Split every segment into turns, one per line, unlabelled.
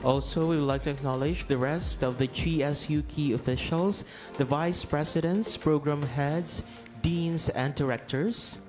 Also, we would like to acknowledge the rest of the GSU key officials, the vice presidents, program heads, deans, and directors.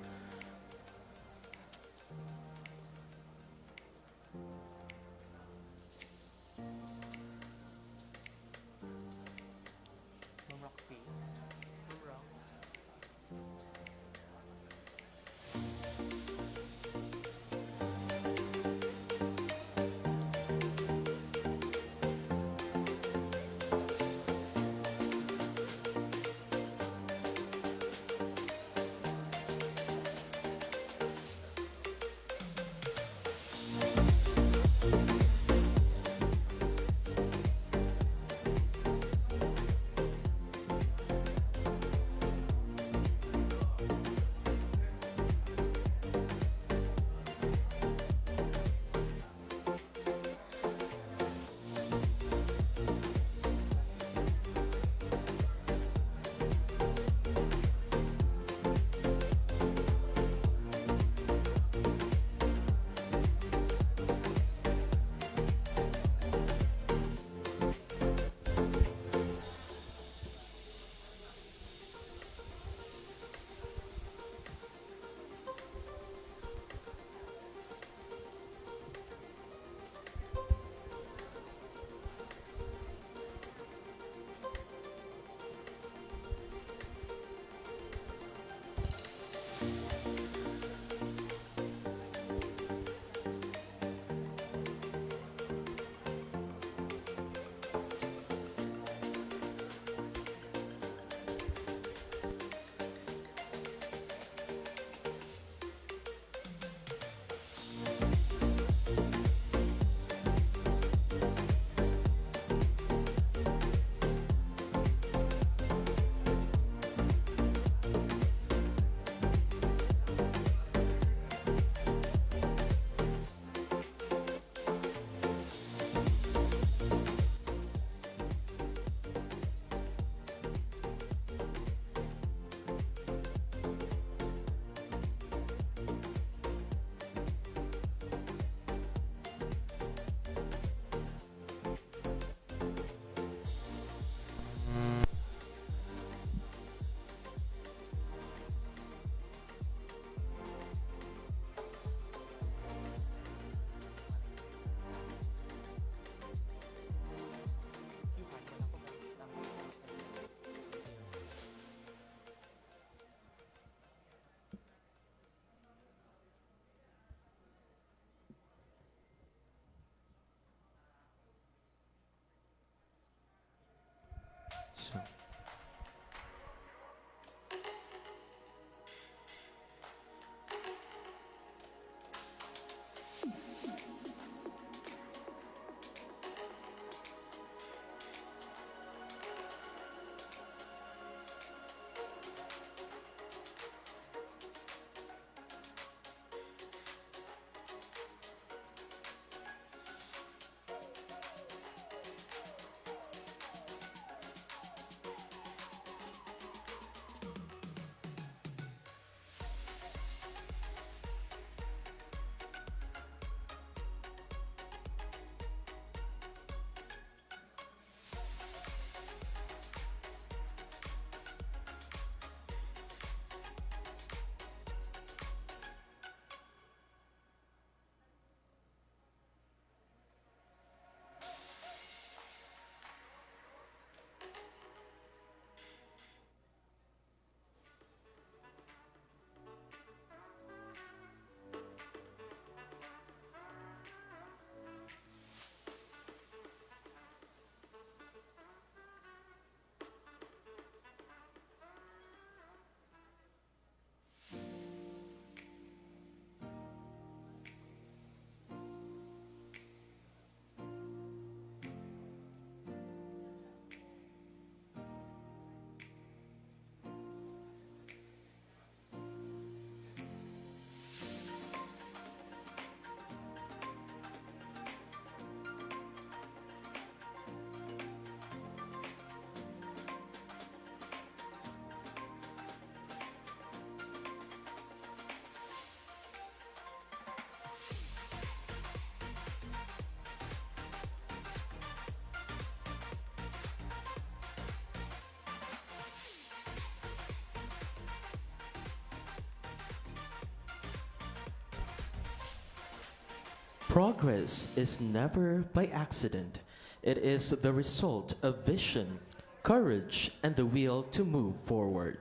Progress is never by accident. It is the result of vision, courage, and the will to move forward.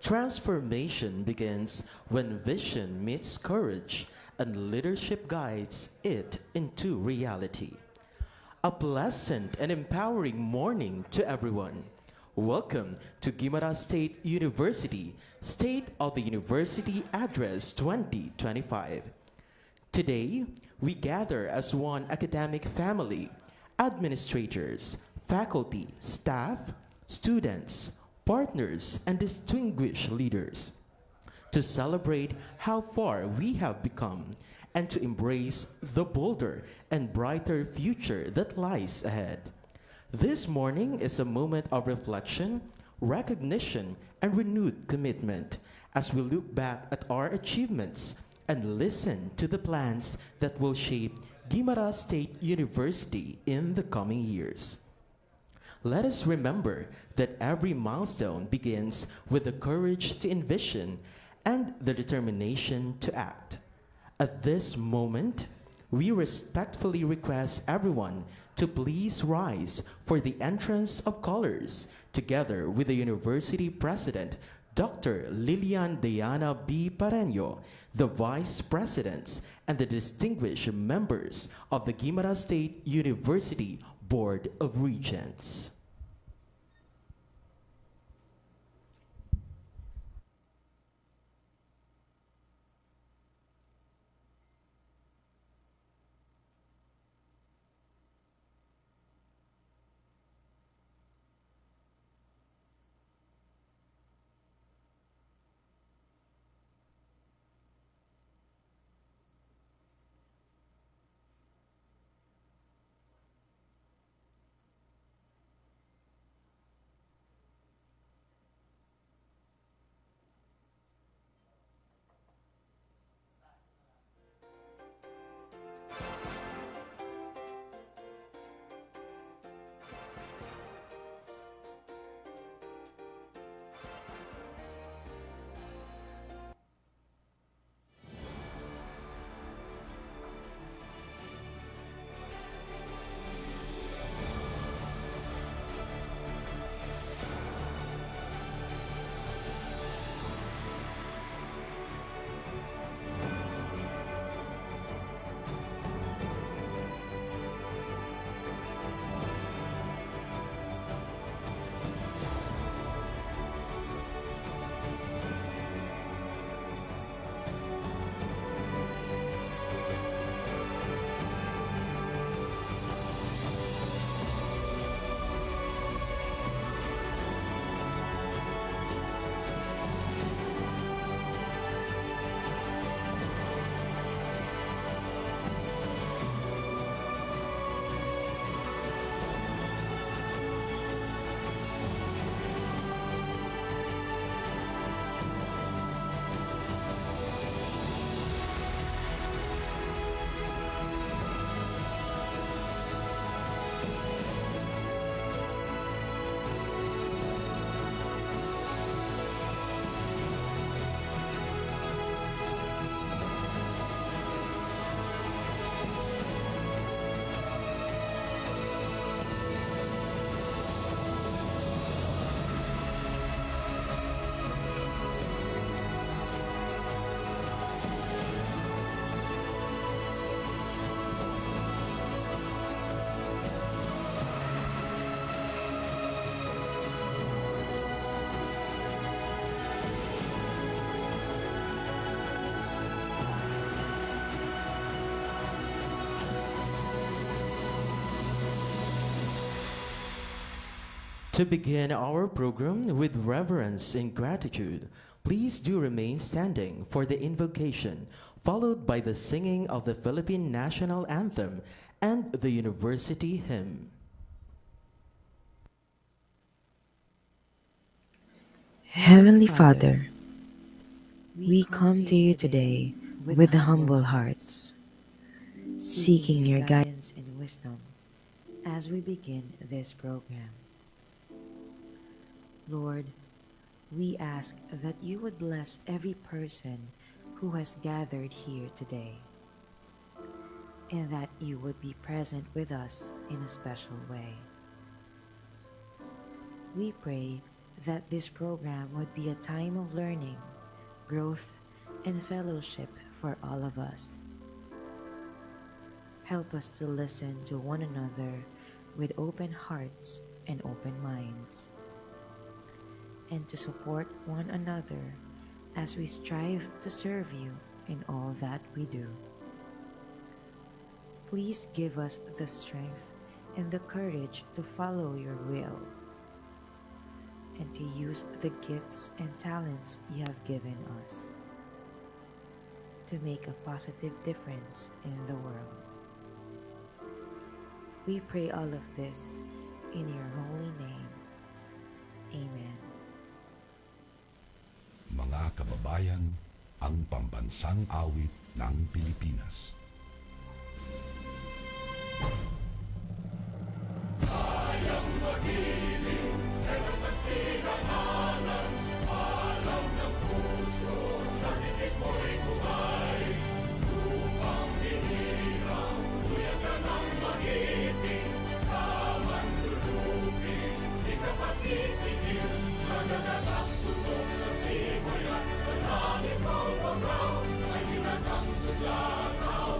Transformation begins when vision meets courage and leadership guides it into reality. A pleasant and empowering morning to everyone. Welcome to Guimaras State University, State of the University Address 2025. Today, we gather as one academic family, administrators, faculty, staff, students, partners, and distinguished leaders to celebrate how far we have become and to embrace the bolder and brighter future that lies ahead. This morning is a moment of reflection, recognition, and renewed commitment as we look back at our achievements and listen to the plans that will shape Guimaras State University in the coming years. Let us remember that every milestone begins with the courage to envision and the determination to act. At this moment, we respectfully request everyone to please rise for the entrance of colors, together with the University President, Dr. Lilian Diana B. Parreño, the Vice Presidents, and the distinguished members of the Guimaras State University Board of Regents. To begin our program with reverence and gratitude, please do remain standing for the invocation, followed by the singing of the Philippine National Anthem and the University Hymn.
Heavenly Father, we come to you today with humble hearts, seeking your guidance and wisdom as we begin this program. Lord, we ask that you would bless every person who has gathered here today. and that you would be present with us in a special way. We pray that this program would be a time of learning, growth, and fellowship for all of us. Help us to listen to one another with open hearts and open minds, and to support one another as we strive to serve you in all that we do. Please give us the strength and the courage to follow your will and to use the gifts and talents you have given us to make a positive difference in the world. We pray all of this in your holy name. Amen.
Mga kababayan, ang pambansang awit ng Pilipinas. Kayang magiliw, kay masasinangalan, alam ng puso, sa titik mo'y buhay. Upang hinirang, tuyag ka ng magiting, sa mandulupin, di ka pasisingil, sa nagatak tutok sa simoy at sa langit mong pagaw, ay hinatang tulakaw,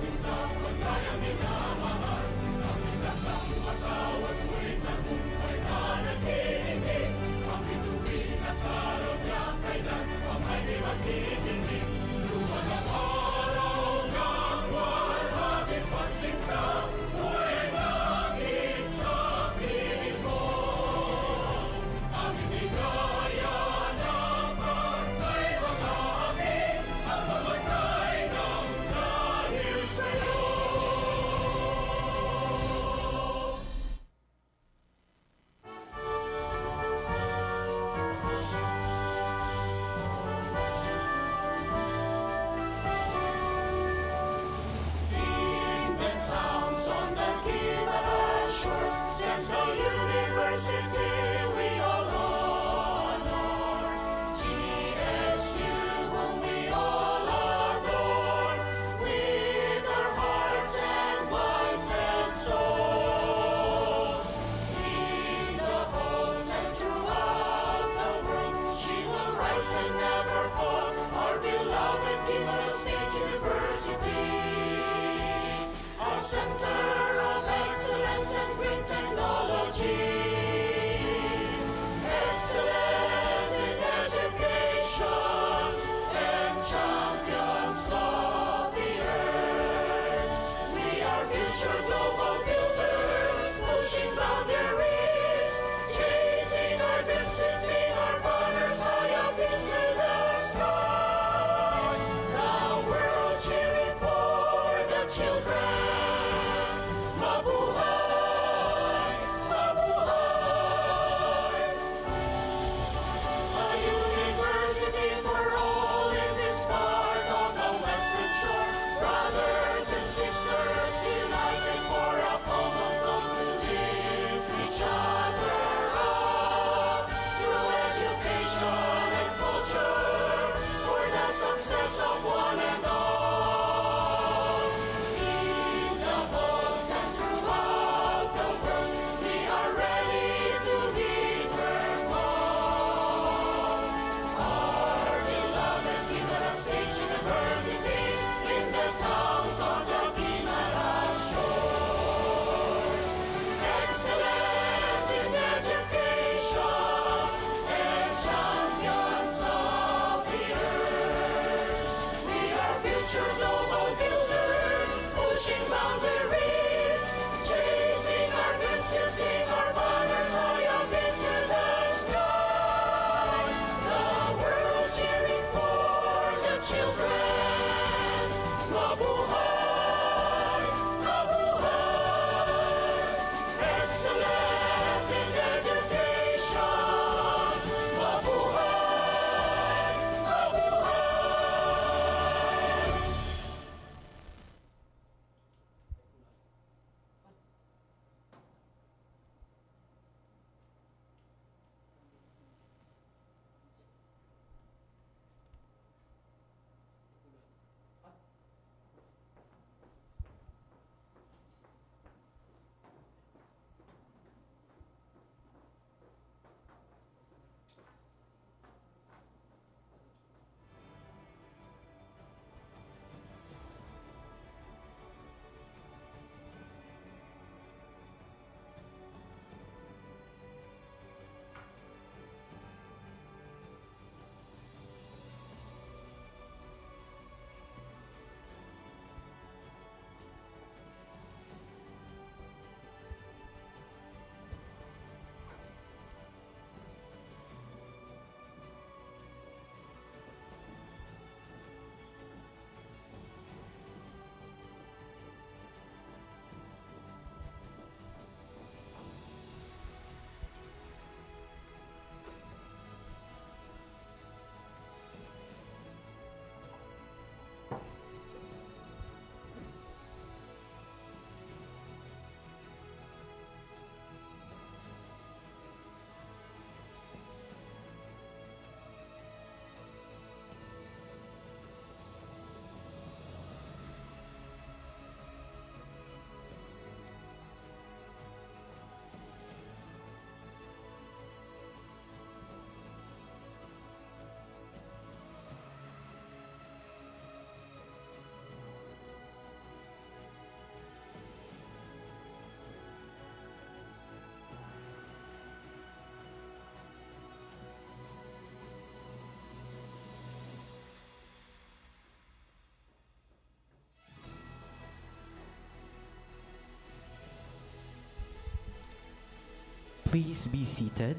Please be seated.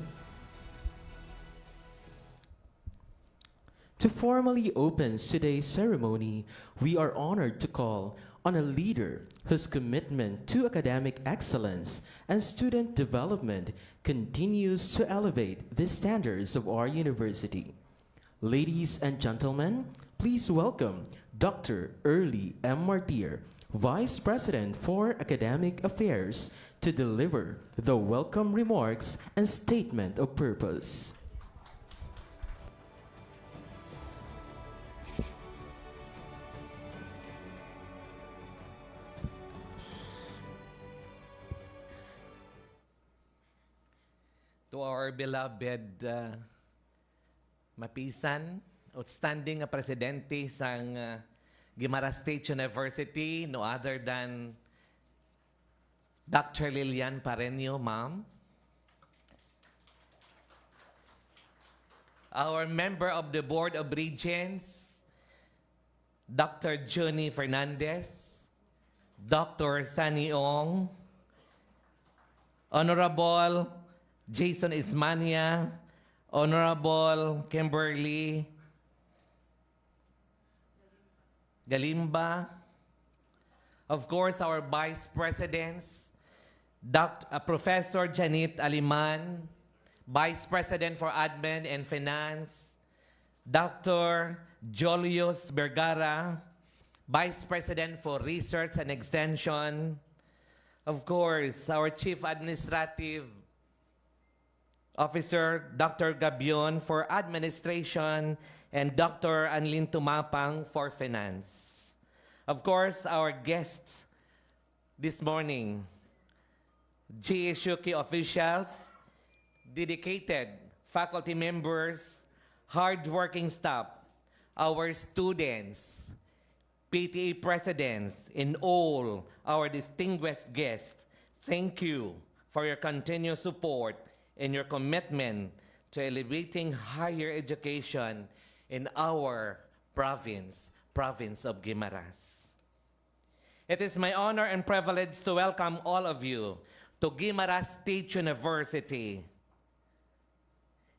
To formally open today's ceremony, we are honored to call on a leader whose commitment to academic excellence and student development continues to elevate the standards of our university. Ladies and gentlemen, please welcome Dr. Early M. Martir, Vice President for Academic Affairs, to deliver the welcome remarks and statement of purpose.
To our beloved mapisan, outstanding presidente sang Guimaras State University, no other than Dr. Lilian Parreño, ma'am. Our member of the Board of Regents, Dr. Johnny Fernandez, Dr. Sunny Ong, Honorable Jason Ismania, Honorable Kimberly Galimba, of course, our Vice Presidents, Professor Janet Aliman, Vice President for Admin and Finance, Dr. Julius Vergara, Vice President for Research and Extension, of course, our Chief Administrative Officer, Dr. Gabion for Administration, and Dr. Anlin Tumapang for Finance. Of course, our guests this morning, 𝐾𝐞𝐥𝐢 officials, dedicated faculty members, hardworking staff, our students, PTA presidents, and all our distinguished guests, thank you for your continued support and your commitment to elevating higher education in our province of Guimaras. It is my honor and privilege to welcome all of you to Guimaras State University,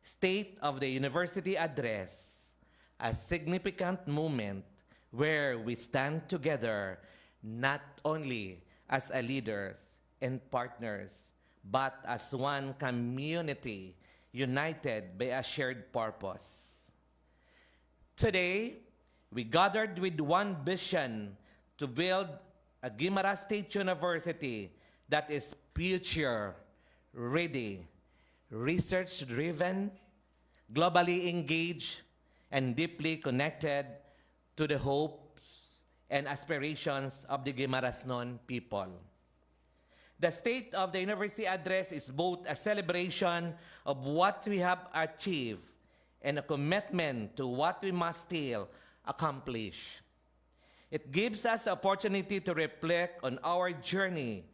State of the University Address, a significant moment where we stand together not only as leaders and partners, but as one community united by a shared purpose. Today, we gathered with one vision to build a Guimaras State University that is future-ready, research-driven, globally engaged, and deeply connected to the hopes and aspirations of the Guimaras non people. The State of the University Address is both a celebration of what we have achieved and a commitment to what we must still accomplish. It gives us the opportunity to reflect on our journey,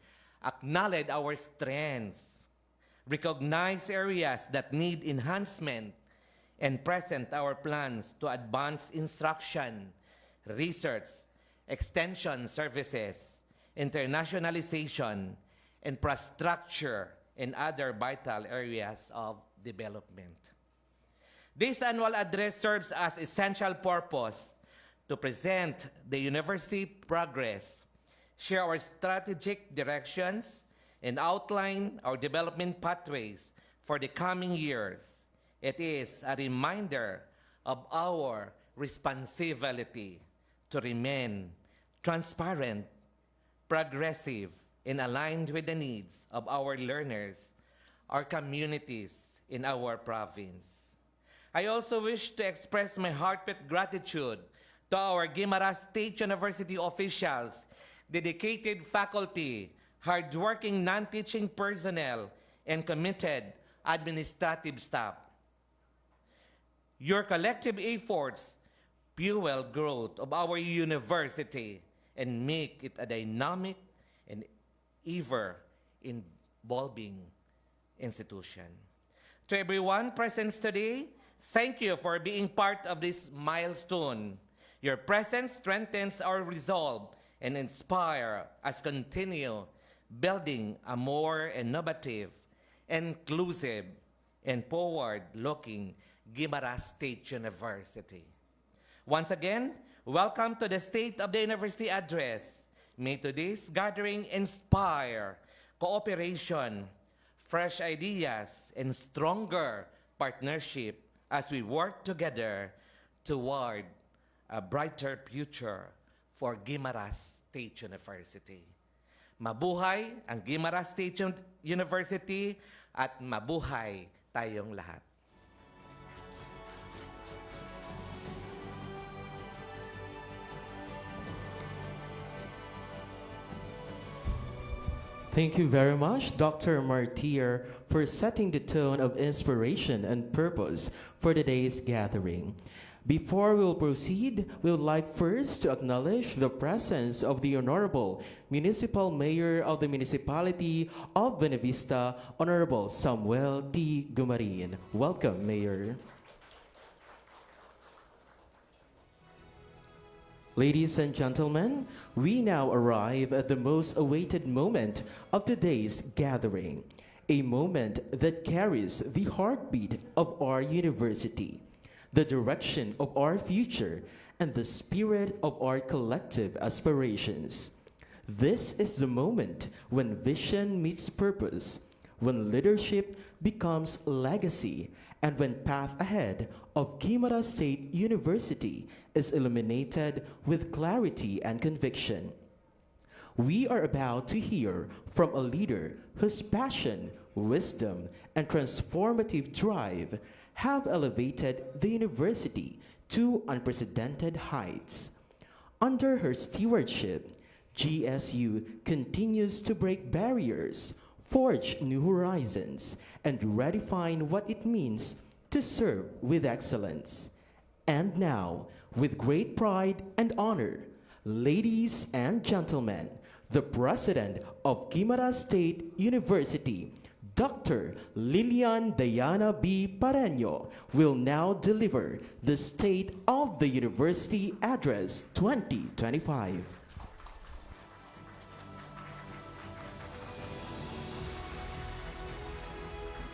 acknowledge our strengths, recognize areas that need enhancement, and present our plans to advance instruction, research, extension services, internationalization, infrastructure, and other vital areas of development. This annual address serves as essential purpose to present the university progress, share our strategic directions, and outline our development pathways for the coming years. It is a reminder of our responsibility to remain transparent, progressive, and aligned with the needs of our learners, our communities in our province. I also wish to express my heartfelt gratitude to our Guimaras State University officials, dedicated faculty, hardworking non-teaching personnel, and committed administrative staff. Your collective efforts fuel growth of our university and make it a dynamic and ever-evolving institution. To everyone present today, thank you for being part of this milestone. Your presence strengthens our resolve and inspire us continue building a more innovative inclusive, and forward-looking Guimaras State University. Once again, welcome to the State of the University Address. May today's gathering inspire cooperation, fresh ideas, and stronger partnership as we work together toward a brighter future for Guimaras State University. Mabuhay ang Guimaras State University at mabuhay tayong lahat.
Thank you very much, Dr. Martir, for setting the tone of inspiration and purpose for today's gathering. Before we'll proceed, we would like first to acknowledge the presence of the Honorable Municipal Mayor of the Municipality of Buena Vista, Honorable Samuel D. Gumarin. Welcome, Mayor. Ladies and gentlemen, we now arrive at the most awaited moment of today's gathering, a moment that carries the heartbeat of our university, the direction of our future, and the spirit of our collective aspirations. This is the moment when vision meets purpose, when leadership becomes legacy, and when path ahead of Guimaras State University is illuminated with clarity and conviction. We are about to hear from a leader whose passion, wisdom, and transformative drive have elevated the university to unprecedented heights. Under her stewardship, GSU continues to break barriers, forge new horizons, and redefine what it means to serve with excellence. And now, with great pride and honor, ladies and gentlemen, the President of Guimaras State University, Dr. Lilian Diana B. Parreño, will now deliver the State of the University Address 2025.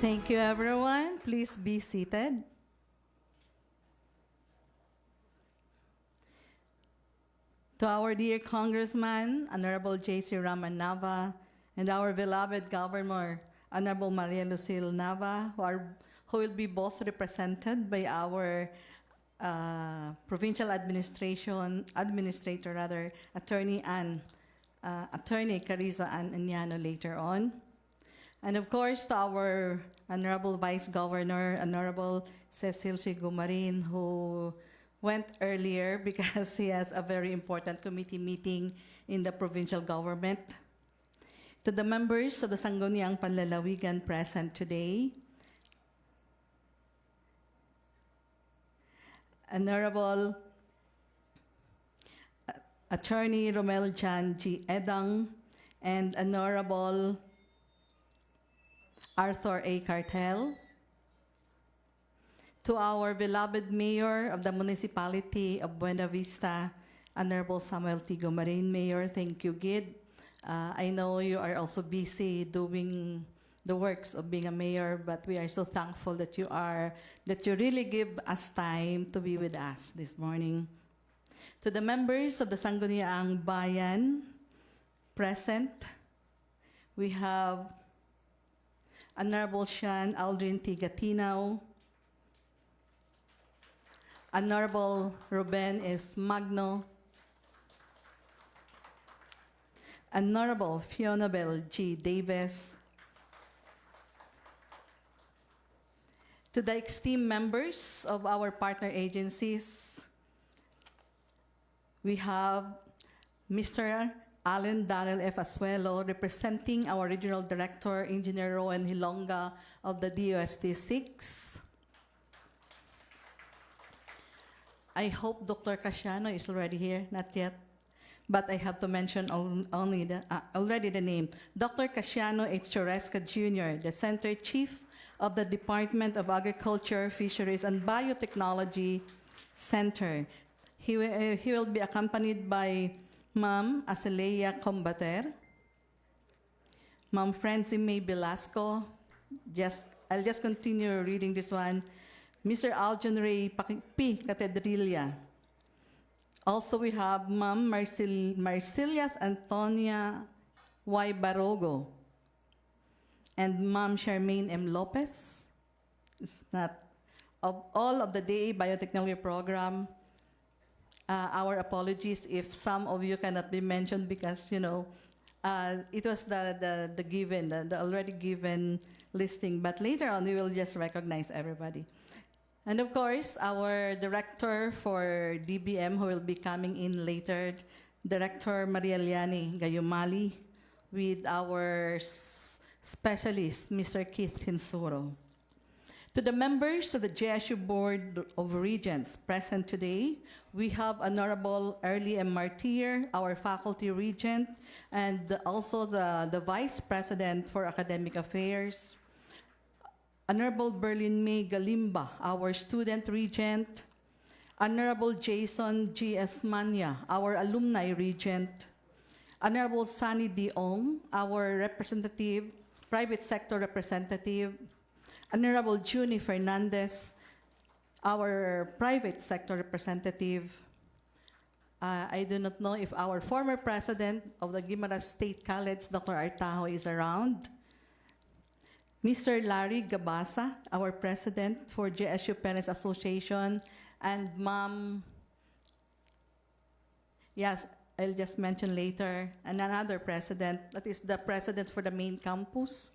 Thank you, everyone. Please be seated. To our dear Congressman, Honorable J.C. Raman Nava, and our beloved Governor, Honorable Maria Lucille Nava, who will be both represented by our provincial administrator, Attorney Carissa Ann Aniano later on. And of course, to our Honorable Vice Governor, Honorable Cecil C. Gumarin, who went earlier because he has a very important committee meeting in the provincial government. To the members of the Sangguniang Panlalawigan present today, Honorable Attorney Romel Jan G. Edang, and Honorable Arthur A. Cartel. To our beloved Mayor of the Municipality of Buena Vista, Honorable Samuel T. Gumarin, Mayor, thank you, Gid. I know you are also busy doing the works of being a mayor, but we are so thankful that you really give us time to be with us this morning. To the members of the Sangguniang Bayan present, we have Honorable Sean Aldrin T. Gatinaw, Honorable Ruben S. Magno, Honorable Fiona Bell G. Davis, to the esteemed members of our partner agencies, we have Mr. Allen Darrell F. Asuelo, representing our Regional Director, Engineer Rowan Hilonga of the DOST 6. I hope Dr. Casiano is already here, not yet, but I have to mention already the name. Dr. Casiano 𝐾𝐥𝐢𝐃 Jr., the Center Chief of the Department of Agriculture, Fisheries, and Biotechnology Center. He will be accompanied by Ma'am Azalea Combater, Ma'am Francie May Velasco, I'll just continue reading this one. Mr. Aljon Ray P. Catedrilla. Also, we have Ma'am Marcelias Antonia Y. Barogo and Ma'am Charmaine M. Lopez. It's not of all of the DA Biotechnology Program. Our apologies if some of you cannot be mentioned because, you know, it was the given, the already given listing. But later on, we will just recognize everybody. And of course, our director for DBM, who will be coming in later, Director Maria Liani Gayumali, with our specialist, Mr. 𝐾𝐿𝐴. To the members of the JSU Board of Regents present today, we have Honorable Early M. Martir, our faculty regent, and also the Vice President for Academic Affairs, Honorable Berlin May Galimba, our student regent, Honorable Jason G.S. Manya, our alumni regent, Honorable Sunny D. Ong, our representative, private sector representative, Honorable Junie Fernandez, our private sector representative. I do not know if our former president of the Guimaras State College, Dr. Artajo, is around. Mr. Larry Gabasa, our president for JSU Parents Association, and Ma'am, yes, I'll just mention later, and another president, that is the president for the main campus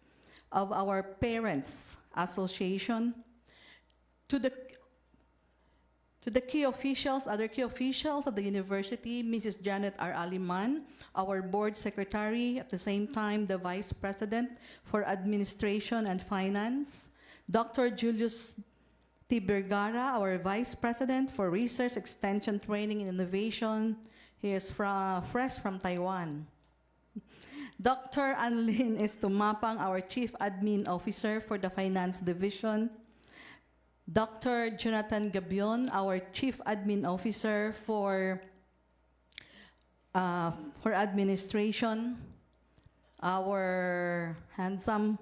of our Parents Association. To the key officials, other key officials of the university, Mrs. Janet R. Aliman, our board secretary, at the same time, the vice president for administration and finance, Dr. Julius T. Vergara, our vice president for research, extension, training, and innovation. He is fresh from Taiwan. Dr. Annalyn Estumapang, our chief admin officer for the finance division. Dr. Jonathan Gabion, our Chief Admin Officer for administration, our handsome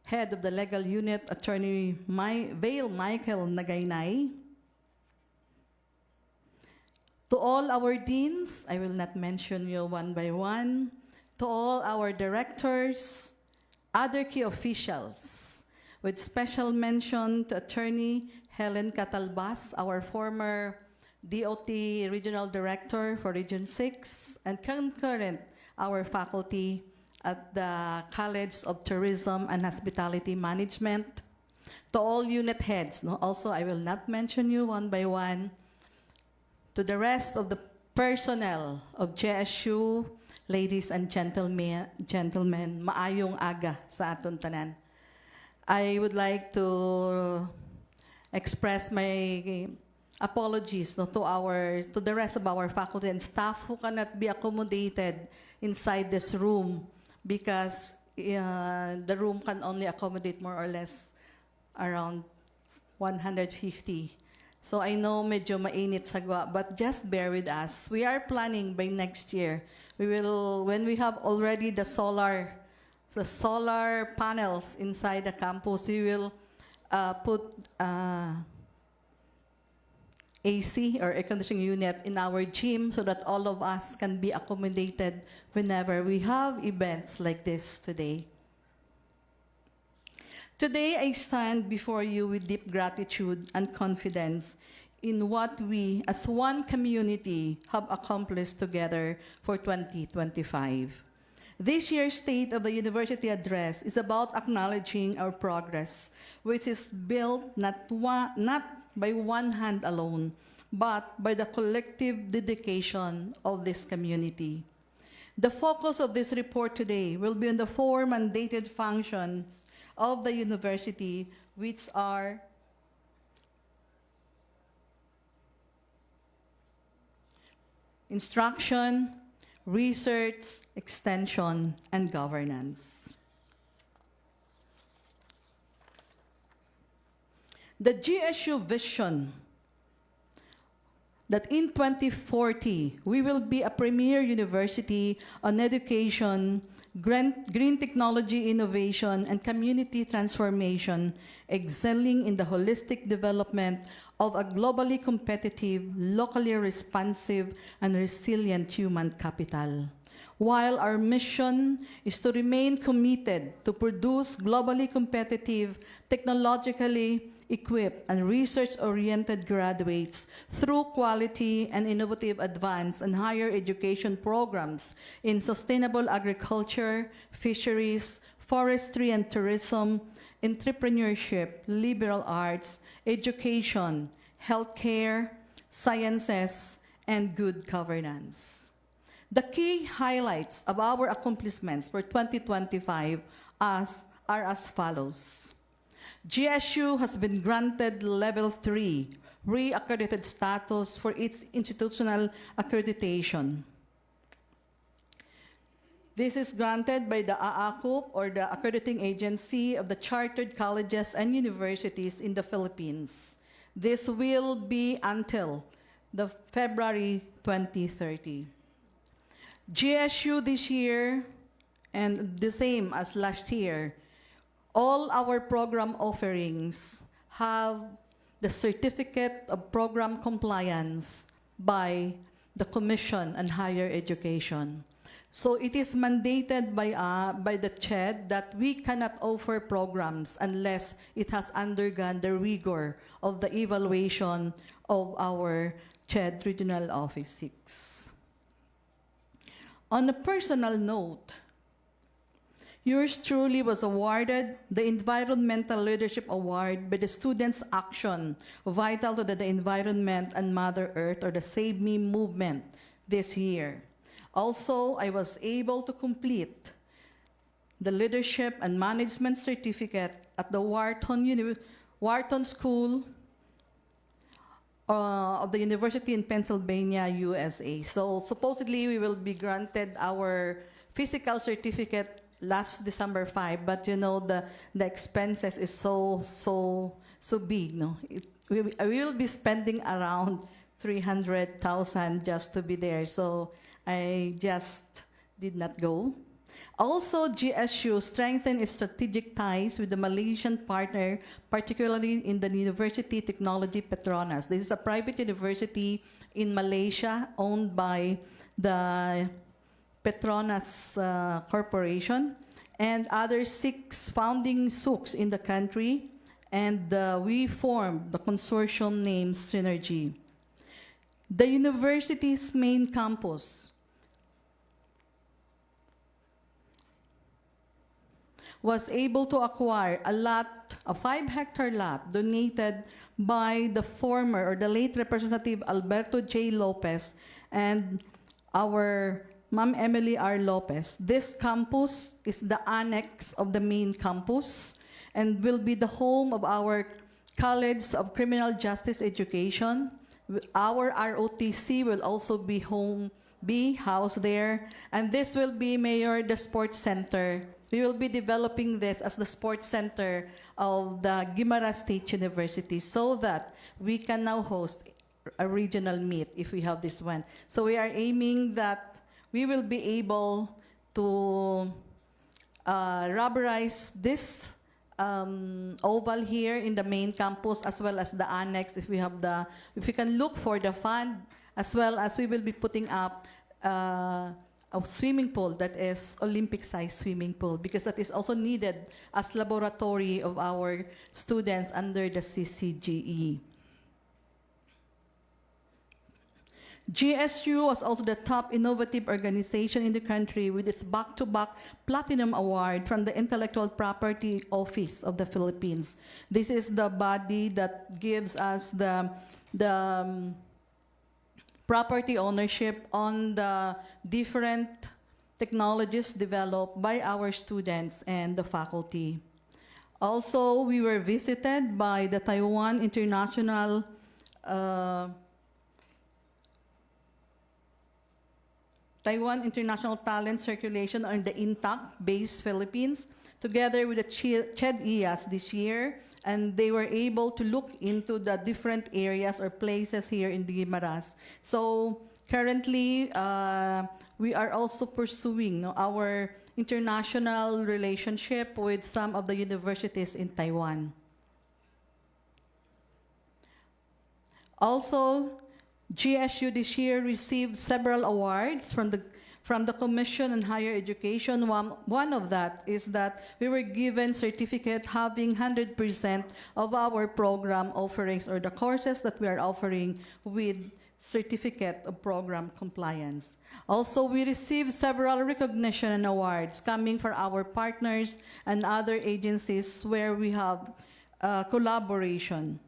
head of the legal unit, Attorney Vale Michael Nagaynay. To all our deans, I will not mention you one by one. To all our directors, other key officials, with special mention to Attorney Helen Catalbas, our former DOT Regional Director for Region 6, and concurrent our faculty at the College of Tourism and Hospitality Management. To all unit heads, also I will not mention you one by one. To the rest of the personnel of JSU, ladies and gentlemen, maayong aga sa aton tanan. I would like to express my apologies to the rest of our faculty and staff who cannot be accommodated inside this room because the room can only accommodate more or less around 150. So I know medyo mainit sagwa, but just bear with us. We are planning by next year. When we have already the solar panels inside the campus, we will put AC or air conditioning unit in our gym so that all of us can be accommodated whenever we have events like this today. Today, I stand before you with deep gratitude and confidence in what we, as one community, have accomplished together for 2025. This year's State of the University Address is about acknowledging our progress, which is built not by one hand alone, but by the collective dedication of this community. The focus of this report today will be on the four mandated functions of the university, which are instruction, research, extension, and governance. The GSU vision that in 2040, we will be a premier university on education green technology innovation, and community transformation, excelling in the holistic development of a globally competitive, locally responsive, and resilient human capital. While our mission is to remain committed to produce globally competitive, technologically equipped, and research-oriented graduates through quality and innovative advanced and higher education programs in sustainable agriculture, fisheries, forestry and tourism, entrepreneurship, liberal arts, education, healthcare, sciences, and good governance. The key highlights of our accomplishments for 2025 are as follows. GSU has been granted Level 3 re-accredited status for its institutional accreditation. This is granted by the AACUP, or the Accrediting Agency of the Chartered Colleges and Universities in the Philippines. This will be until the February 2030. GSU this year, and the same as last year, all our program offerings have the Certificate of Program Compliance by the Commission on Higher Education. So it is mandated by the 𝐏ED that we cannot offer programs unless it has undergone the rigor of the evaluation of our 𝐏ED Regional Office 6. On a personal note, yours truly was awarded the Environmental Leadership Award by the Students' Action Vital to the Environment and Mother Earth, or the Save Me movement, this year. Also, I was able to complete the Leadership and Management Certificate at the Wharton School of the University in Pennsylvania, USA. So supposedly we will be granted our physical certificate last December 5, but you know the expenses is so big, no? We will be spending around 300,000 just to be there. So I just did not go. Also, GSU strengthened its strategic ties with the Malaysian partner, particularly in the University Technology Petronas. This is a private university in Malaysia owned by the Petronas Corporation and other 6 founding SUCs in the country, and we formed the consortium named Synergy. The university's main campus was able to acquire a 5-hectare lot donated by the former, or the late Representative Alberto J. Lopez and our Ma'am Emily R. Lopez. This campus is the annex of the main campus and will be the home of our College of Criminal Justice Education. Our ROTC will also be housed there, and this will be, Mayor, the sports center. We will be developing this as the sports center of the Guimaras State University so that we can now host a regional meet if we have this one. So we are aiming that we will be able to rubberize this oval here in the main campus, as well as the annex if we can look for the fund, as well as we will be putting up a swimming pool that is Olympic-sized swimming pool, because that is also needed as laboratory of our students under the CCGE. GSU was also the top innovative organization in the country with its back-to-back Platinum Award from the Intellectual Property Office of the Philippines. This is the body that gives us the property ownership on the different technologies developed by our students and the faculty. Also, we were visited by the Taiwan International Talent Circulation, on the INTAC-based Philippines, together with the 𝐏ED this year, and they were able to look into the different areas or places here in the Guimaras. So currently, we are also pursuing our international relationship with some of the universities in Taiwan. Also, GSU this year received several awards from the Commission on Higher Education. One of that is that we were given certificate having 100% of our program offerings or the courses that we are offering with certificate of program compliance. Also, we received several recognition and awards coming from our partners and other agencies where we have collaboration.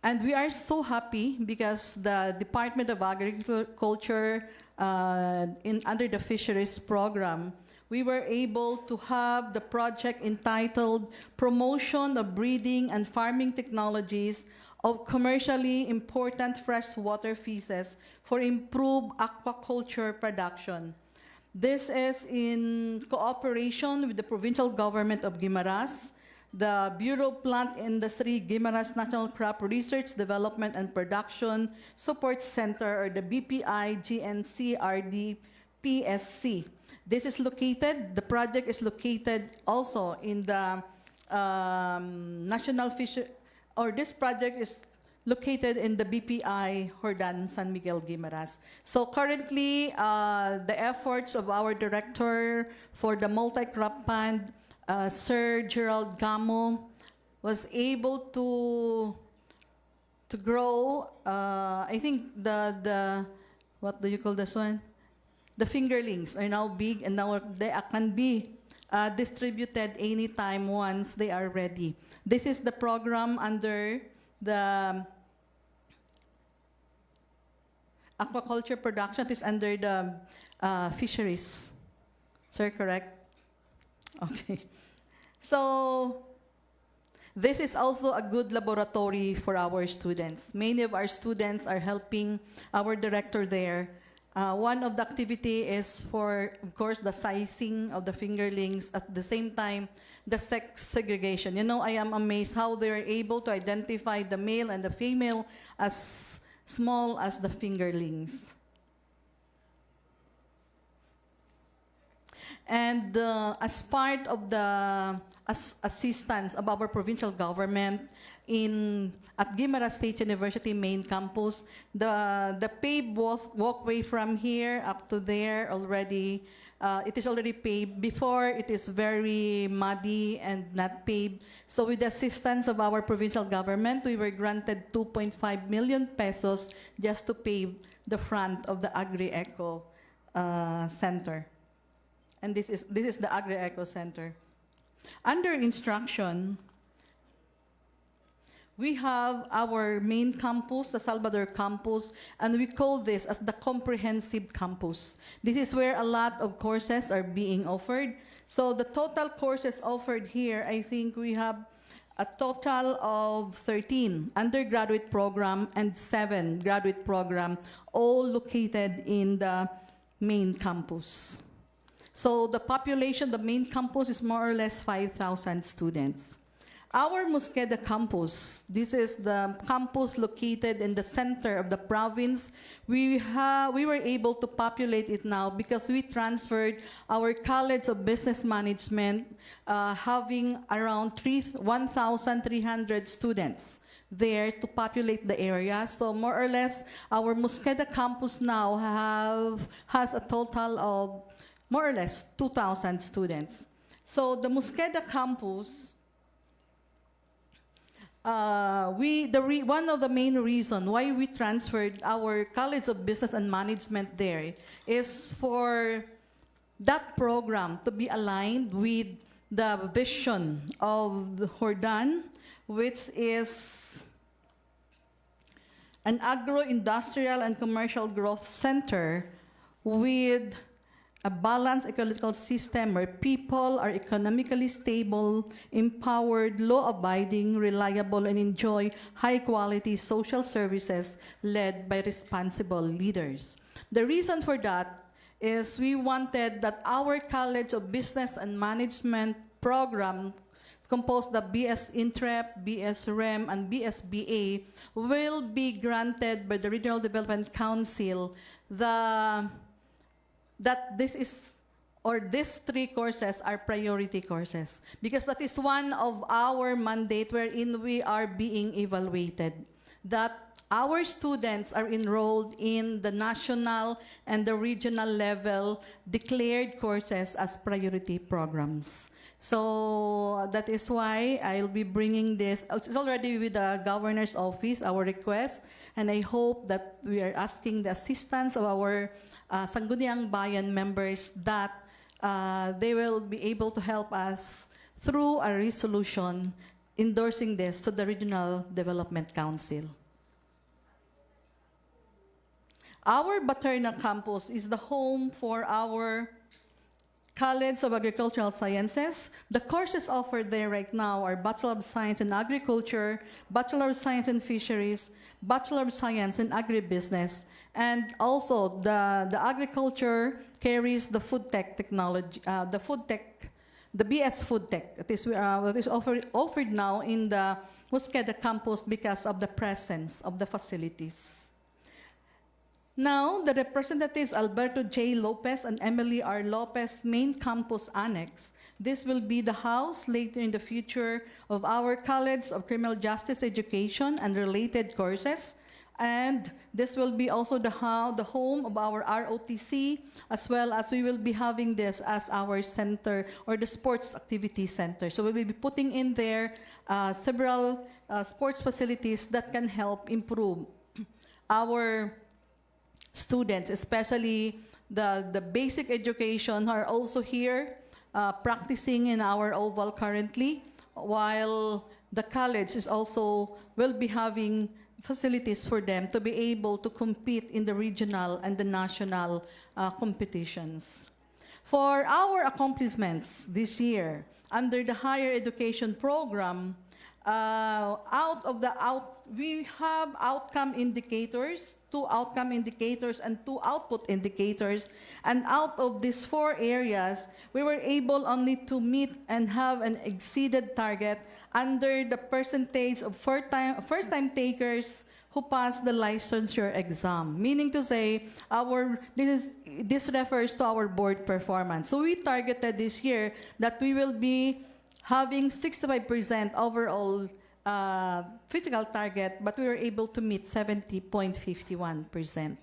And we are so happy because the Department of Agriculture, under the Fisheries Program, we were able to have the project entitled Promotion of Breeding and Farming Technologies of Commercially Important Freshwater Fishes for Improved Aquaculture Production. This is in cooperation with the provincial government of Guimaras, the Bureau of Plant Industry, Guimaras National Crop Research, Development and Production Support Center, or the BPI-GNCRD-PSC. This is located, the project is located also in the National Fish, or this project is located in the BPI Jordan San Miguel Guimaras. So currently, the efforts of our director for the multi-crop pond, Sir 𝐏𝐵𝐿𝐴 was able to grow. I think the what do you call this one? The fingerlings are now big, and now they can be distributed anytime once they are ready. This is the program under the aquaculture production. It is under the fisheries. Sir, correct? Okay. So this is also a good laboratory for our students. Many of our students are helping our director there. One of the activity is for, of course, the sizing of the fingerlings, at the same time, the sex segregation. You know, I am amazed how they're able to identify the male and the female as small as the fingerlings. And as part of the assistance of our provincial government at Guimaras State University main campus, the paved walkway from here up to there already, it is already paved. Before, it is very muddy and not paved. So with the assistance of our provincial government, we were granted 2.5 million pesos just to pave the front of the 𝐏𝐵𝐿𝐴 Center. And this is the 𝐏𝐵𝐿𝐴 Center. Under instruction, we have our main campus, the Salvador campus, and we call this as the comprehensive campus. This is where a lot of courses are being offered. So the total courses offered here, I think we have a total of 13 undergraduate program and 7 graduate program, all located in the main campus. So the population, the main campus is more or less 5,000 students. Our Mosqueda campus, this is the campus located in the center of the province. We were able to populate it now because we transferred our College of Business Management, having around 1,300 students there to populate the area. So more or less, our Mosqueda campus now has a total of more or less 2,000 students. So the Mosqueda campus, one of the main reasons why we transferred our College of Business and Management there is for that program to be aligned with the vision of the Jordan, which is an agro-industrial and commercial growth center with a balanced ecological system where people are economically stable, empowered, law-abiding, reliable, and enjoy high-quality social services led by responsible leaders. The reason for that is we wanted that our College of Business and Management program composed of BS Intrep, BS REM, and BSBA will be granted by the Regional Development Council that these three courses are priority courses, because that is one of our mandate wherein we are being evaluated, that our students are enrolled in the national and the regional level declared courses as priority programs. So that is why I'll be bringing this. It's already with the governor's office, our request, and I hope that we are asking the assistance of our Sangguniang Bayan members that they will be able to help us through a resolution endorsing this to the Regional Development Council. Our Baterna campus is the home for our College of Agricultural Sciences. The courses offered there right now are Bachelor of Science in Agriculture, Bachelor of Science in Fisheries, Bachelor of Science in Agribusiness, and also the agriculture carries the food tech technology, the BS Food Tech. That is offered now in the Musqueda campus because of the presence of the facilities. Now, the representatives Alberto J. Lopez and Emily R. Lopez main campus annex. This will be the house later in the future of our College of Criminal Justice Education and related courses. And this will be also the home of our ROTC, as well as we will be having this as our center or the sports activity center. So we will be putting in there several sports facilities that can help improve our students, especially the basic education, are also here practicing in our oval currently, while the college is also will be having facilities for them to be able to compete in the regional and the national competitions. For our accomplishments this year, under the higher education program, we have outcome indicators, 2 outcome indicators and 2 output indicators. And out of these 4 areas, we were able only to meet and have an exceeded target under the percentage of first-time takers who passed the licensure exam. Meaning to say, this refers to our board performance. So we targeted this year that we will be having 65% overall physical target, but we were able to meet 70.51%.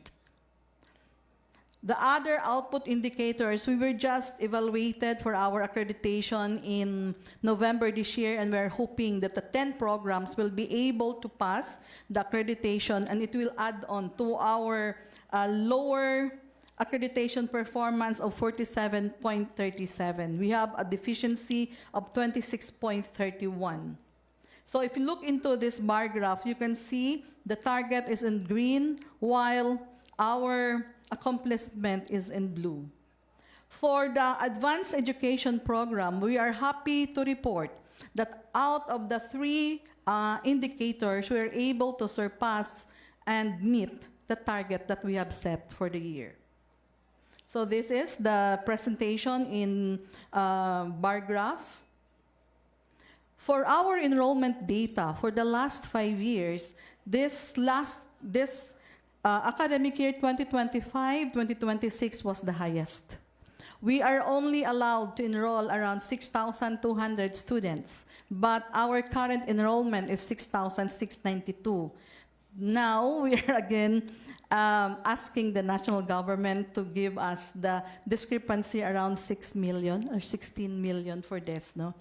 The other output indicators, we were just evaluated for our accreditation in November this year, and we're hoping that the 10 programs will be able to pass the accreditation, and it will add on to our lower accreditation performance of 47.37. We have a deficiency of 26.31. So if you look into this bar graph, you can see the target is in green, while our accomplishment is in blue. For the advanced education program, we are happy to report that out of the 3 indicators, we are able to surpass and meet the target that we have set for the year. So this is the presentation in bar graph. For our enrollment data for the last 5 years, this academic year 2025-2026 was the highest. We are only allowed to enroll around 6,200 students, but our current enrollment is 6,692. Now we are again asking the national government to give us the discrepancy around 6 million or 16 million for this, no?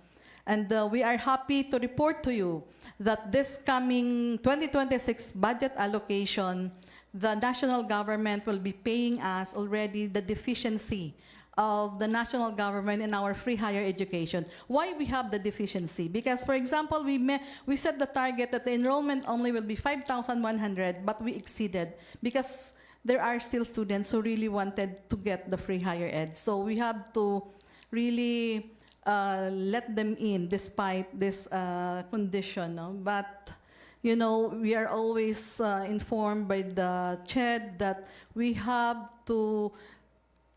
And we are happy to report to you that this coming 2026 budget allocation, the national government will be paying us already the deficiency of the national government in our free higher education. Why we have the deficiency? Because, for example, we set the target that the enrollment only will be 5,100, but we exceeded because there are still students who really wanted to get the free higher ed. So we have to really let them in despite this condition. No? But, you know, we are always informed by the CHED that we have to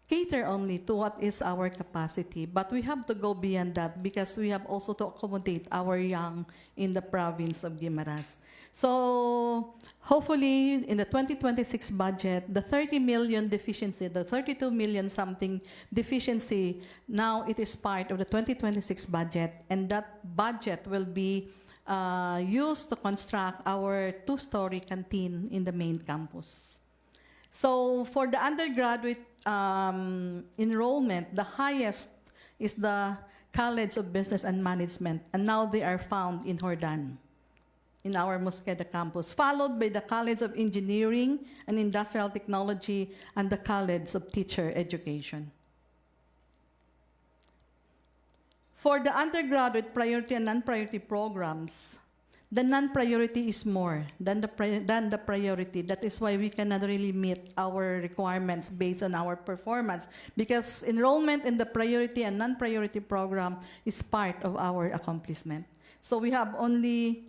cater only to what is our capacity, but we have to go beyond that because we have also to accommodate our young in the province of Guimaras. So hopefully in the 2026 budget, the 30 million deficiency, the 32 million something deficiency, now it is part of the 2026 budget, and that budget will be used to construct our two-story canteen in the main campus. So for the undergraduate enrollment, the highest is the College of Business and Management, and now they are found in Hordan, in our Mosqueda campus, followed by the College of Engineering and Industrial Technology and the College of Teacher Education. For the undergraduate priority and non-priority programs, the non-priority is more than the priority. That is why we cannot really meet our requirements based on our performance, because enrollment in the priority and non-priority program is part of our accomplishment. So we have only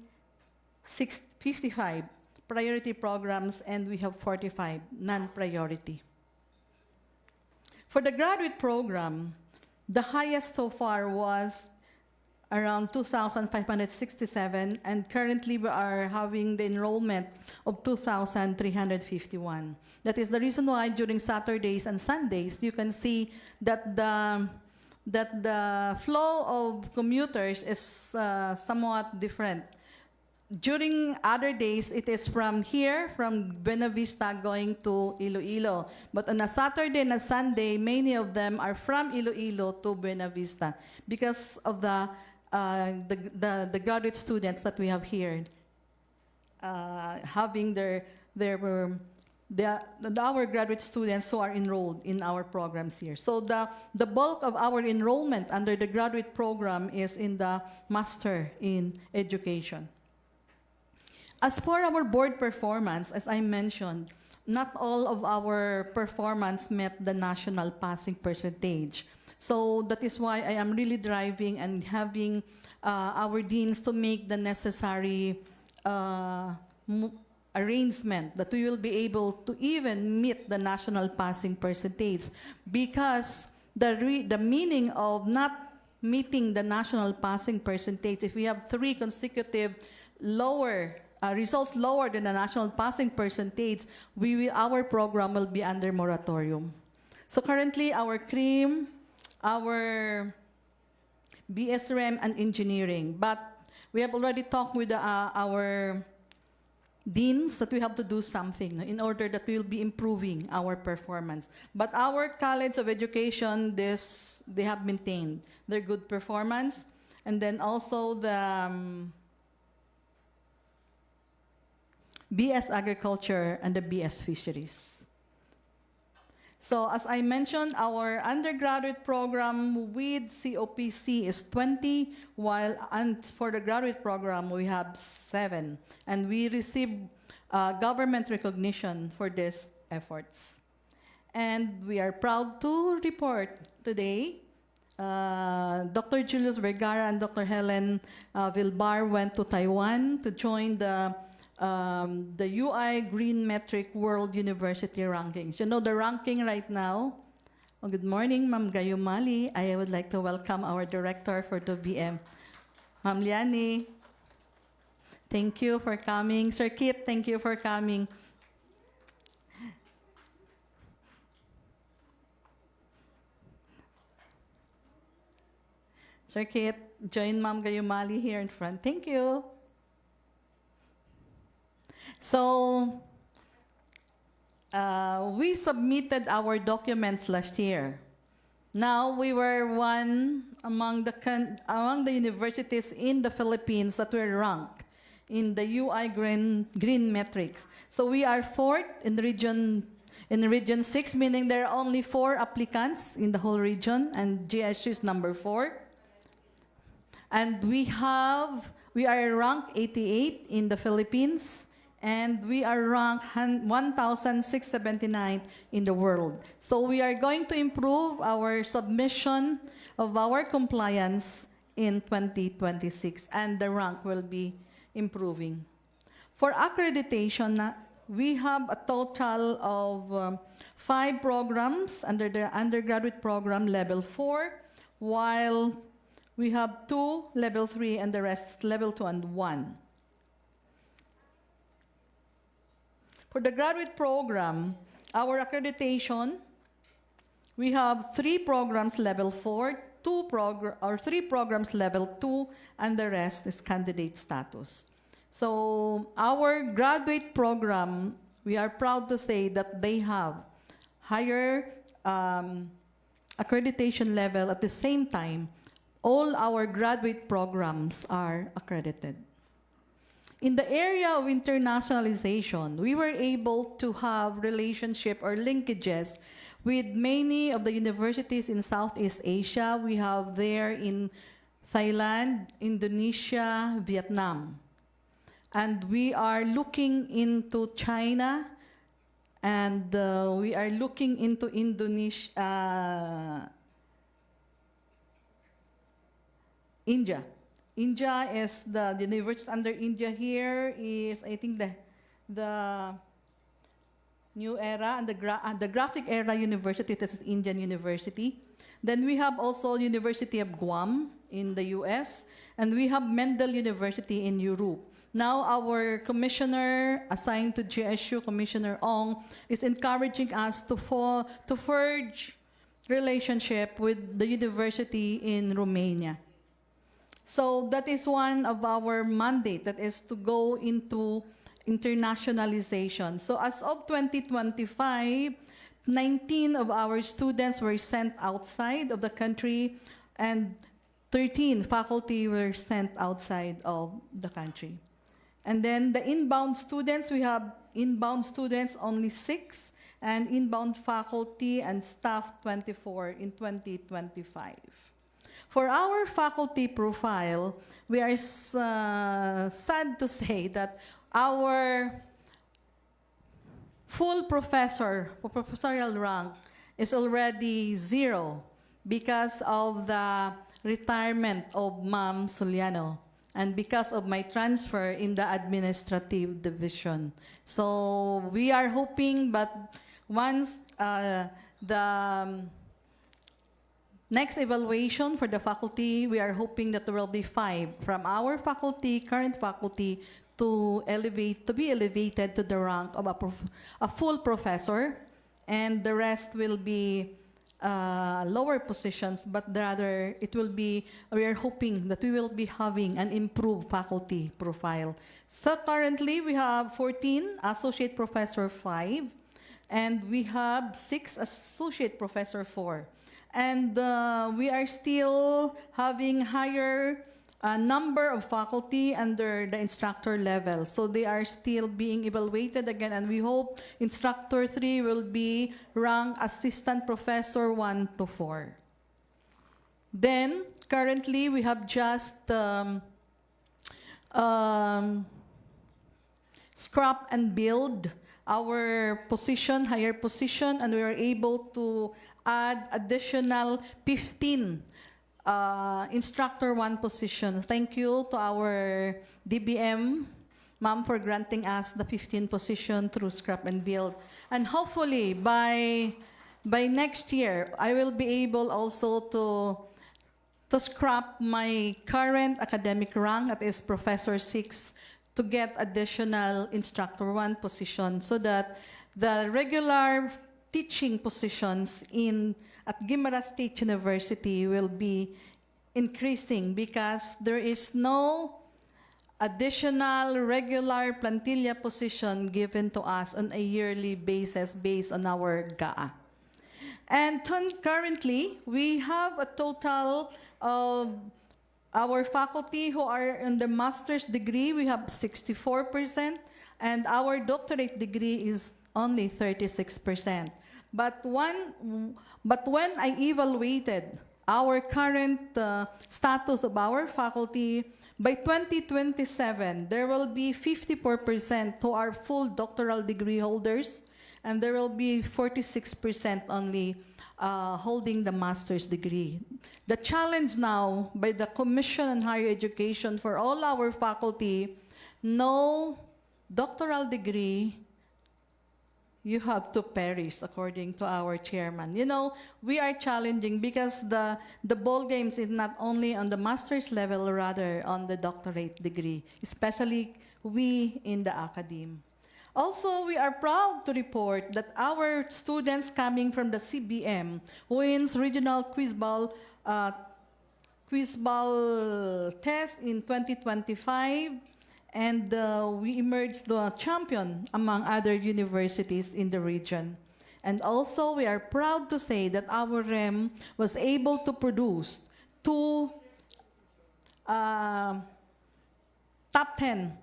55 priority programs, and we have 45 non-priority. For the graduate program, the highest so far was around 2,567, and currently we are having the enrollment of 2,351. That is the reason why during Saturdays and Sundays, you can see that the flow of commuters is somewhat different. During other days, it is from here, from Buena Vista, going to Iloilo. But on a Saturday and a Sunday, many of them are from Iloilo to Buena Vista because of the graduate students that we have here, having our graduate students who are enrolled in our programs here. So the bulk of our enrollment under the graduate program is in the Master in Education. As for our board performance, as I mentioned, not all of our performance met the national passing percentage. So that is why I am really driving and having our deans to make the necessary arrangement that we will be able to even meet the national passing percentage, because the meaning of not meeting the national passing percentage, if we have 3 consecutive lower results lower than the national passing percentage, our program will be under moratorium. So currently, our CREAM, our BSREM, and engineering. But we have already talked with our deans that we have to do something in order that we will be improving our performance. But our College of Education, they have maintained their good performance. And then also the BS Agriculture and the BS Fisheries. So as I mentioned, our undergraduate program with COPC is 20, and for the graduate program, we have 7. And we receive government recognition for these efforts. And we are proud to report today, Dr. Julius Vergara and Dr. Helen Vilbar went to Taiwan to join the UI Green Metric World University Rankings. You know the ranking right now? Well, good morning, Ma'am Gayumali. I would like to welcome our director for the BM, Ma'am Liani. Thank you for coming. Sir Kit, thank you for coming. Sir Kit, join Ma'am Gayumali here in front. Thank you. So, we submitted our documents last year. Now, we were one among the universities in the Philippines that were ranked in the UI Green Metrics. So we are 4th in region 6, meaning there are only 4 applicants in the whole region, and GSU is number 4. And we are ranked 88 in the Philippines, and we are ranked 1,679 in the world. So we are going to improve our submission of our compliance in 2026, and the rank will be improving. For accreditation, we have a total of 5 programs under the undergraduate program level 4, while we have 2 level 3 and the rest level 2 and 1. For the graduate program, our accreditation, we have 3 programs level 4, 3 programs level 2, and the rest is candidate status. So our graduate program, we are proud to say that they have higher accreditation level. At the same time, all our graduate programs are accredited. In the area of internationalization, we were able to have relationship or linkages with many of the universities in Southeast Asia. We have there in Thailand, Indonesia, Vietnam. And we are looking into China, and we are looking into Indonesia, India. India is the university under India here is, I think, the New Era and the Graphic Era University, that is Indian University. Then we have also University of Guam in the US, and we have Mendel University in Europe. Now our commissioner assigned to GSU, Commissioner Ong, is encouraging us to forge relationship with the university in Romania. So that is one of our mandate, that is to go into internationalization. So as of 2025, 19 of our students were sent outside of the country, and 13 faculty were sent outside of the country. And then the inbound students, we have inbound students only 6, and inbound faculty and staff 24 in 2025. For our faculty profile, we are sad to say that our full professorial rank is already 0 because of the retirement of Ma'am Soliano and because of my transfer in the administrative division. So we are hoping, but once the next evaluation for the faculty, we are hoping that there will be 5 from our faculty, current faculty, to be elevated to the rank of a full professor, and the rest will be lower positions, but rather it will be, we are hoping that we will be having an improved faculty profile. So currently we have 14 associate professor 5, and we have 6 associate professor 4. And we are still having higher number of faculty under the instructor level. So they are still being evaluated again, and we hope instructor 3 will be ranked assistant professor 1 to 4. Then currently we have just scrap and build our position, higher position, and we are able to add additional 15 instructor 1 position. Thank you to our DBM, ma'am, for granting us the 15 position through scrap and build. And hopefully by next year, I will be able also to scrap my current academic rank, that is Professor 6, to get additional instructor 1 position, so that the regular teaching positions at Guimaras State University will be increasing, because there is no additional regular plantilla position given to us on a yearly basis based on our GAA. And currently, we have a total of our faculty who are in the master's degree, we have 64%, and our doctorate degree is only 36%. But when I evaluated our current status of our faculty, by 2027, there will be 54% who are full doctoral degree holders, and there will be 46% only holding the master's degree. The challenge now by the Commission on Higher Education for all our faculty, no doctoral degree, you have to perish, according to our chairman. You know, we are challenging because the ball games is not only on the master's level, rather on the doctorate degree, especially we in the academe. Also, we are proud to report that our students coming from the CBM wins regional quiz ball test in 2025, and we emerged the champion among other universities in the region. And also, we are proud to say that our REM was able to produce two top 10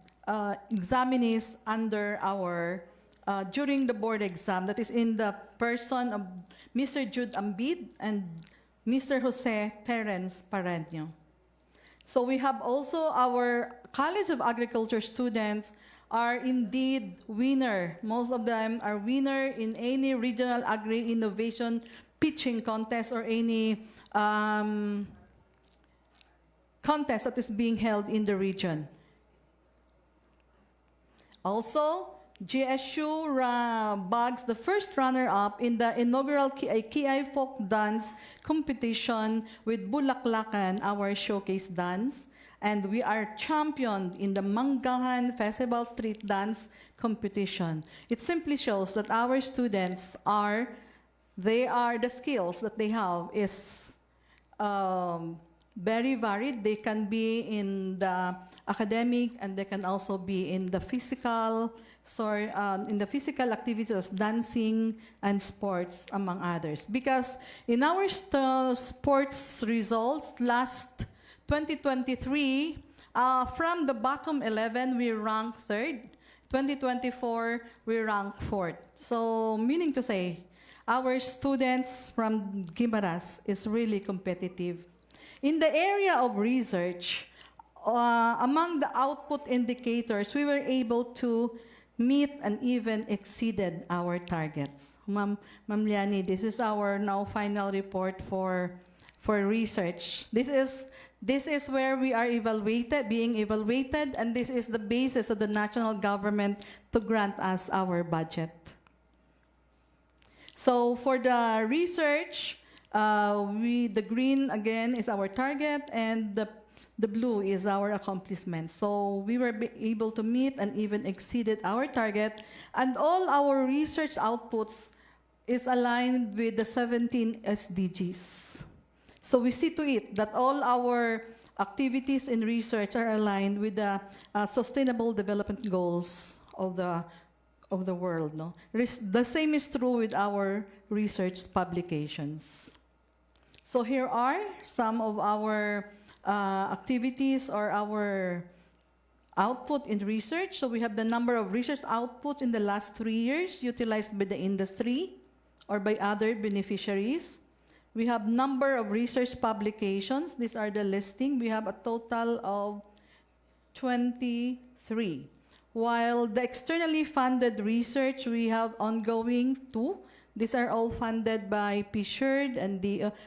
examinees under our during the board exam, that is in the person of Mr. Jude Ambid and Mr. Jose Terence Parreño. So we have also our College of Agriculture students are indeed winner. Most of them are winner in any regional agri-innovation pitching contest or any contest that is being held in the region. Also, GSU bags the first runner-up in the inaugural 𝐾𝐽 folk dance competition with Bulaklakan, our showcase dance. And we are championed in the Manggahan Festival Street Dance competition. It simply shows that our students the skills that they have is very varied. They can be in the academic and they can also be in the physical, in the physical activities, dancing and sports, among others. Because in our sports results, last 2023, from the bottom 11, we ranked 3rd. 2024, we ranked 4th. So, meaning to say, our students from Guimaras is really competitive. In the area of research, among the output indicators, we were able to meet and even exceeded our targets. Ma'am Liani, this is our now final report for research. This is where we are being evaluated, and this is the basis of the national government to grant us our budget. So for the research, the green again is our target, and the blue is our accomplishment. So we were able to meet and even exceeded our target, and all our research outputs is aligned with the 17 SDGs. So we see to it that all our activities in research are aligned with the sustainable development goals of the world. No? The same is true with our research publications. So here are some of our activities or our output in research. So we have the number of research outputs in the last 3 years utilized by the industry or by other beneficiaries. We have number of research publications. These are the listing. We have a total of 23. While the externally funded research, we have ongoing 2. These are all funded by PSHERD and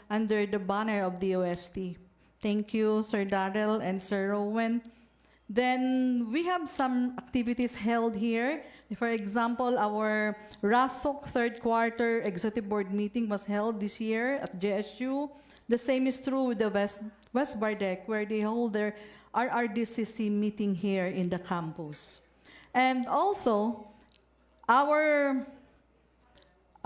under the banner of the OST. Thank you, Sir Darrell and Sir Rowan. Then we have some activities held here. For example, our RASOC third quarter executive board meeting was held this year at JSU. The same is true with the West Bardec, where they hold their RRDCC meeting here in the campus. And also, our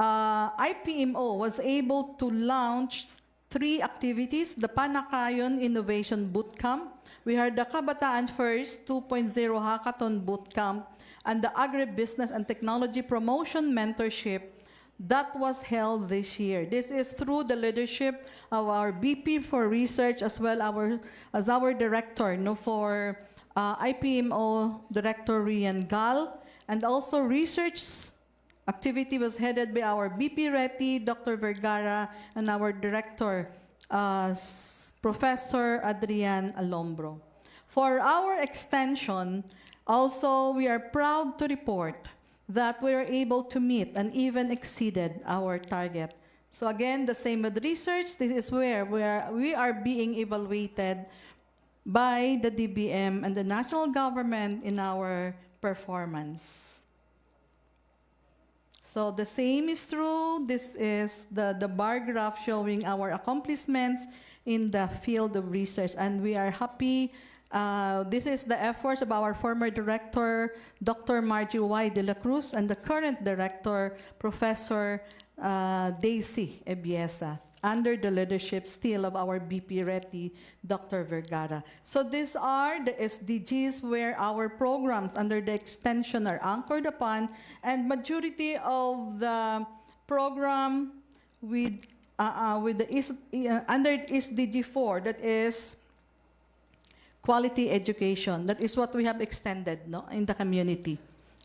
IPMO was able to launch 3 activities: the Panakayon Innovation Bootcamp, we had the Kabataan First 2.0 Hackathon Bootcamp, and the Agribusiness and Technology Promotion Mentorship that was held this year. This is through the leadership of our BP for Research as well as our director for IPMO, Director Rian Gal, and also research activity was headed by our BP Reti, Dr. Vergara, and our director, Professor Adrian Alombro. For our extension, also we are proud to report that we are able to meet and even exceeded our target. So again, the same with research. This is where we are being evaluated by the DBM and the national government in our performance. So the same is true. This is the bar graph showing our accomplishments in the field of research. And we are happy. This is the efforts of our former director, Dr. Margie Y. de la Cruz, and the current director, Professor Daisy Ebiesa, under the leadership still of our BP Reti, Dr. Vergara. So these are the SDGs where our programs under the extension are anchored upon, and majority of the program with under SDG 4, that is quality education. That is what we have extended in the community,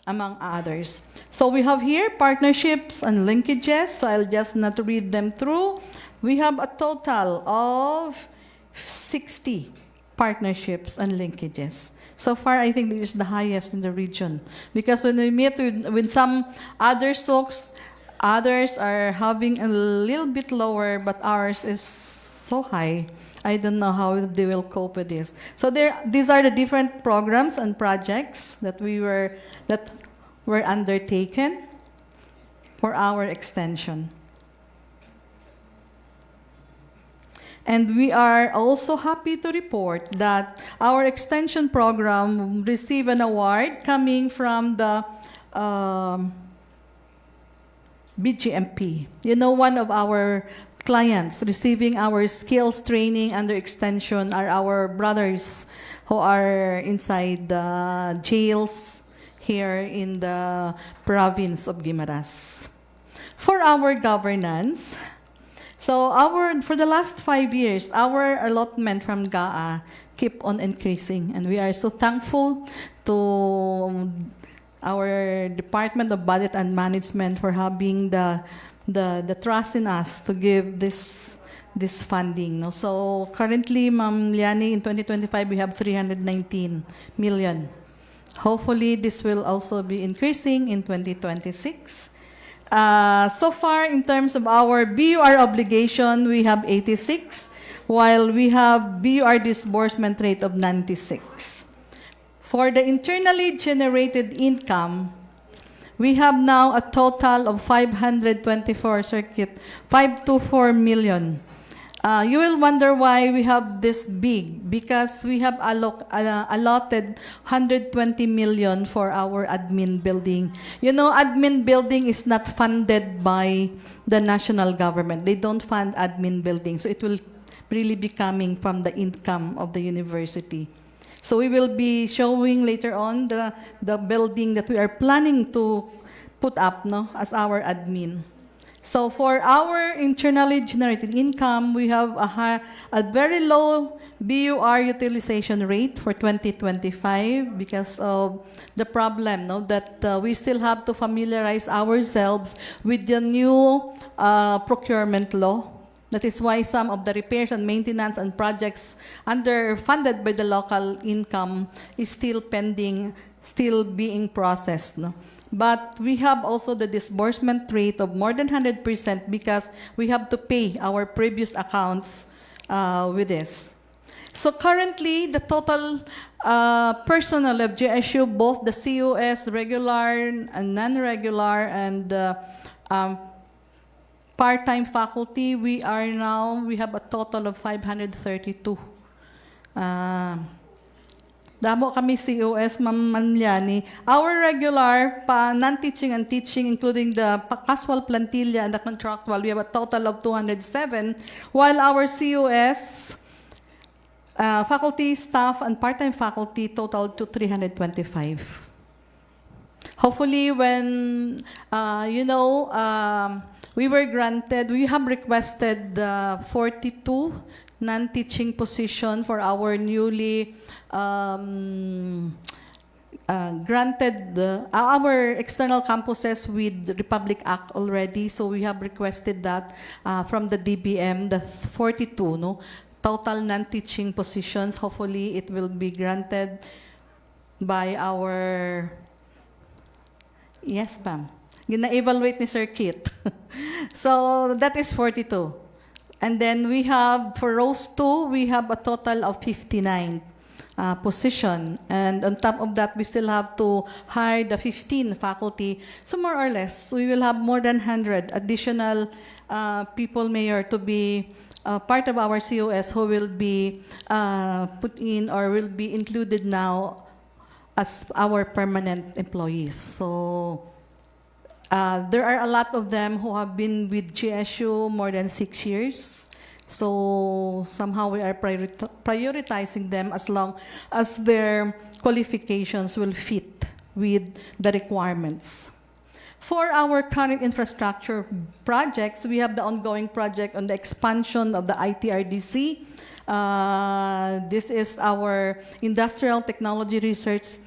among others. So we have here partnerships and linkages, so I'll just not read them through. We have a total of 60 partnerships and linkages. So far, I think this is the highest in the region. Because when we meet with some other SOCs, others are having a little bit lower, but ours is so high. I don't know how they will cope with this. So these are the different programs and projects that were undertaken for our extension. And we are also happy to report that our extension program received an award coming from the BGMP. You know, one of our clients receiving our skills training under extension are our brothers who are inside the jails here in the province of Guimaras. For our governance, so for the last 5 years, our allotment from GAA keep on increasing, and we are so thankful to our Department of Budget and Management for having the trust in us to give this funding. No? So currently, Ma'am Liani, in 2025, we have 319 million. Hopefully, this will also be increasing in 2026. So far, in terms of our BUR obligation, we have 86, while we have BUR disbursement rate of 96. For the internally generated income, we have now a total of 524 million. You will wonder why we have this big, because we have allotted 120 million for our admin building. You know, admin building is not funded by the national government. They don't fund admin building, so it will really be coming from the income of the university. So we will be showing later on the building that we are planning to put up as our admin. So for our internally generated income, we have a very low BUR utilization rate for 2025 because of the problem that we still have to familiarize ourselves with the new procurement law. That is why some of the repairs and maintenance and projects funded by the local income is still pending, still being processed. But we have also the disbursement rate of more than 100% because we have to pay our previous accounts with this. So currently, the total personnel of GSU, both the COS, regular and non-regular, and part-time faculty, we have a total of 532. Damo kami COS, Ma'am Manliani. Our regular, non-teaching and teaching, including the casual plantilla and the contractual, we have a total of 207, while our COS, faculty, staff, and part-time faculty total to 325. Hopefully, when, we have requested 42 non-teaching position for our newly granted our external campuses with the Republic Act already. So we have requested that from the DBM, the 42 total non-teaching positions. Hopefully, it will be granted by our... Yes, ma'am. Gina-evaluate ni Sir Kit. So that is 42. And then we have, for rows 2, we have a total of 59. position. And on top of that, we still have to hire the 15 faculty. So more or less, we will have more than 100 additional people, Mayor, to be part of our COS who will be put in or will be included now as our permanent employees. So there are a lot of them who have been with GSU more than 6 years. So somehow we are prioritizing them as long as their qualifications will fit with the requirements. For our current infrastructure projects, we have the ongoing project on the expansion of the ITRDC. This is our Industrial Technology Research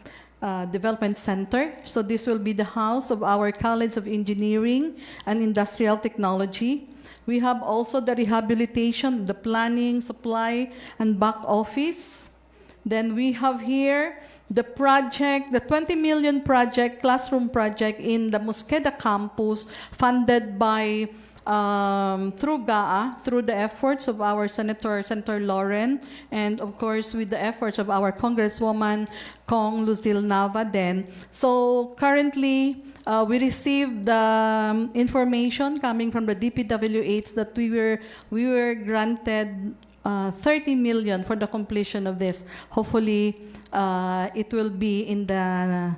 Development Center. So this will be the house of our College of Engineering and Industrial Technology. We have also the rehabilitation, the planning, supply, and back office. Then we have here the project, the 20 million project, classroom project in the Mosqueda campus, funded by through GAA, through the efforts of our Senator Lauren, and of course with the efforts of our Congresswoman 𝐏𝐚𝐫𝐞𝐬𝐢 Nava then. So currently, we received the information coming from the DPWH that we were granted 30 million for the completion of this. Hopefully, it will be in the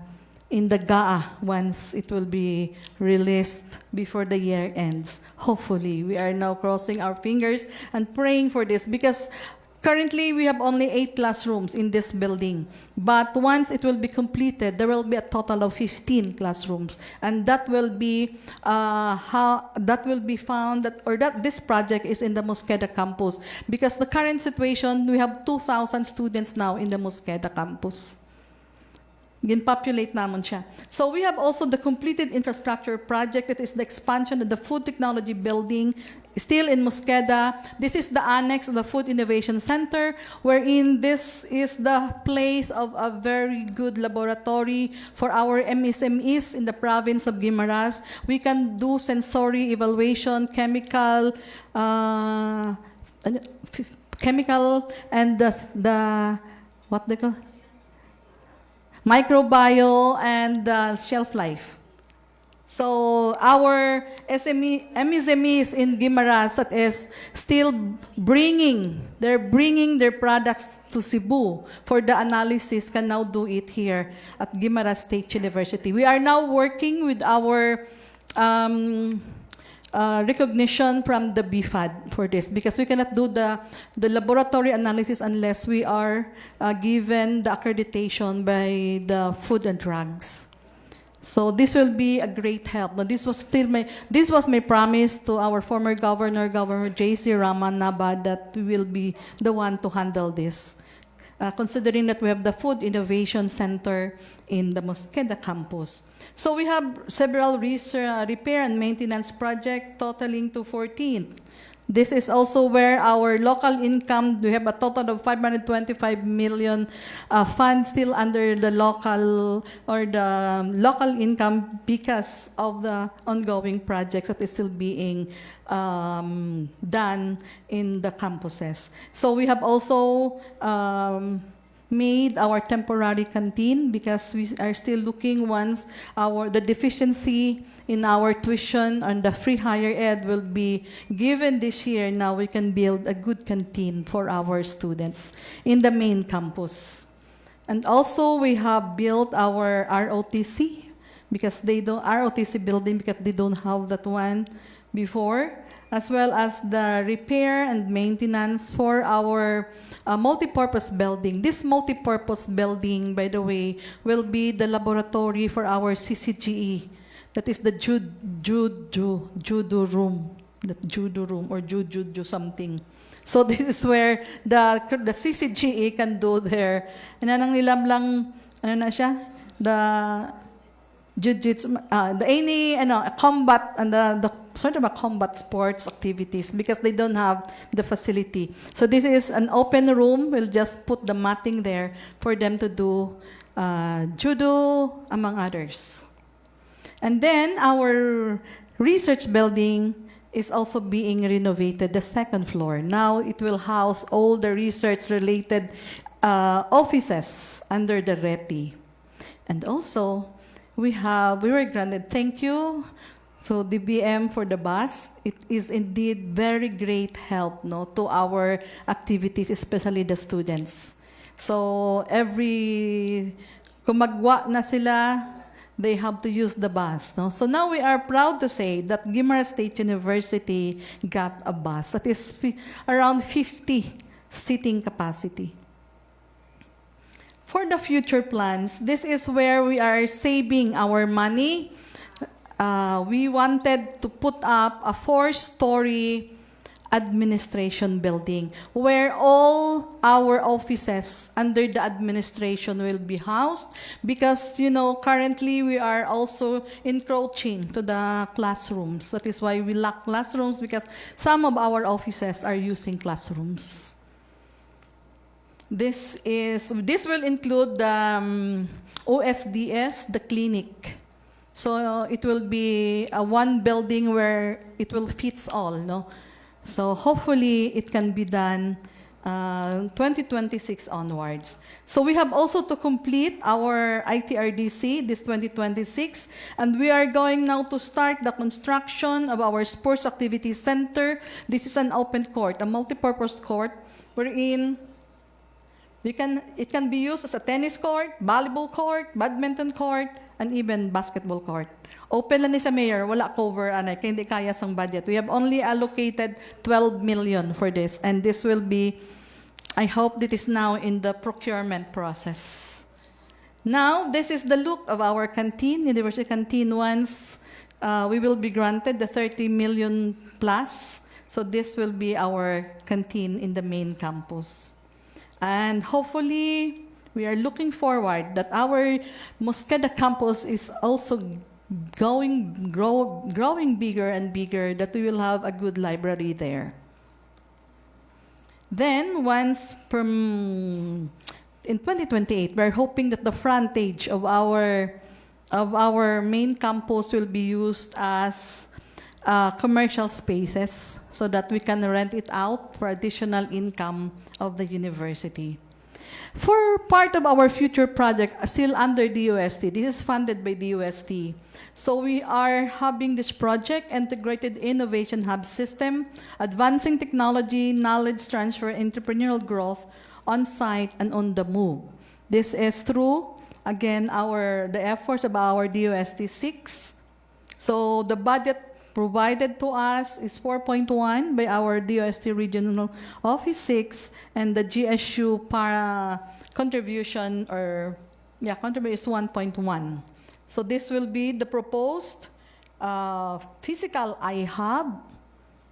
GAA once it will be released before the year ends. Hopefully, we are now crossing our fingers and praying for this because currently we have only 8 classrooms in this building. But once it will be completed, there will be a total of 15 classrooms, and that will be this project is in the Mosqueda campus because the current situation we have 2,000 students now in the Mosqueda campus. Gin-populate naman siya. So we have also the completed infrastructure project. That is the expansion of the Food Technology Building, still in Mosqueda. This is the annex of the Food Innovation Center, wherein this is the place of a very good laboratory for our MSMEs in the province of Guimaras. We can do sensory evaluation, chemical, and the what they call microbial and shelf life. So our MSMEs in Guimaras that is still bringing their products to Cebu for the analysis can now do it here at Guimaras State University. We are now working with our recognition from the BFAD for this because we cannot do the laboratory analysis unless we are given the accreditation by the Food and Drugs. So this will be a great help. Now, this was my promise to our former Governor J.C. Naba, that we will be the one to handle this. Considering that we have the Food Innovation Center in the Mosqueda campus. So we have several repair and maintenance projects totaling to 14. This is also where our local income, we have a total of 525 million funds still under the local income because of the ongoing projects that is still being done in the campuses. So we have also made our temporary canteen because we are still looking once the deficiency in our tuition and the free higher ed will be given this year. Now we can build a good canteen for our students in the main campus. And also we have built our ROTC because ROTC building because they don't have that one before, as well as the repair and maintenance for our multi-purpose building. This multi-purpose building, by the way, will be the laboratory for our CCGE. That is the judo room, or judo something. So this is where the CCGE can do their, the jiu-jitsu, combat and the sort of a combat sports activities because they don't have the facility. So this is an open room. We'll just put the matting there for them to do judo, among others. And then our research building is also being renovated, the second floor. Now it will house all the research-related offices under the RETI. And also, we were granted, thank you to DBM for the bus. It is indeed very great help, no, to our activities, especially the students. So kung magwa na sila, they have to use the bus. No? So now we are proud to say that Guimaras State University got a bus that is around 50 seating capacity. For the future plans, this is where we are saving our money. We wanted to put up a 4-story administration building where all our offices under the administration will be housed, because currently we are also encroaching to the classrooms. That is why we lack classrooms, because some of our offices are using classrooms. This will include the OSDS, the clinic. So it will be a one building where it will fits all, no? So hopefully it can be done 2026 onwards. So we have also to complete our ITRDC this 2026, and we are going now to start the construction of our sports activity center. This is an open court, a multipurpose court, wherein it can be used as a tennis court, volleyball court, badminton court, and even basketball court. Open lang ni sa mayor, wala cover, kaya hindi kaya sang budget. We have only allocated 12 million for this, and this will be, I hope that is now in the procurement process. Now, this is the look of our canteen, university canteen, once we will be granted the 30 million plus. So this will be our canteen in the main campus. And hopefully, we are looking forward that our Mosqueda campus is also growing bigger and bigger, that we will have a good library there. Then, in 2028, we're hoping that the frontage of our main campus will be used as commercial spaces, so that we can rent it out for additional income of the university. For part of our future project, still under DUST, this is funded by DUST. So we are having this project, Integrated Innovation Hub System, advancing technology, knowledge transfer, entrepreneurial growth on-site and on the move. This is through, again, the efforts of our DUST 6. So the budget provided to us is 4.1 by our DOST Regional Office 6, and the GSU contribution is 1.1. So this will be the proposed physical iHub.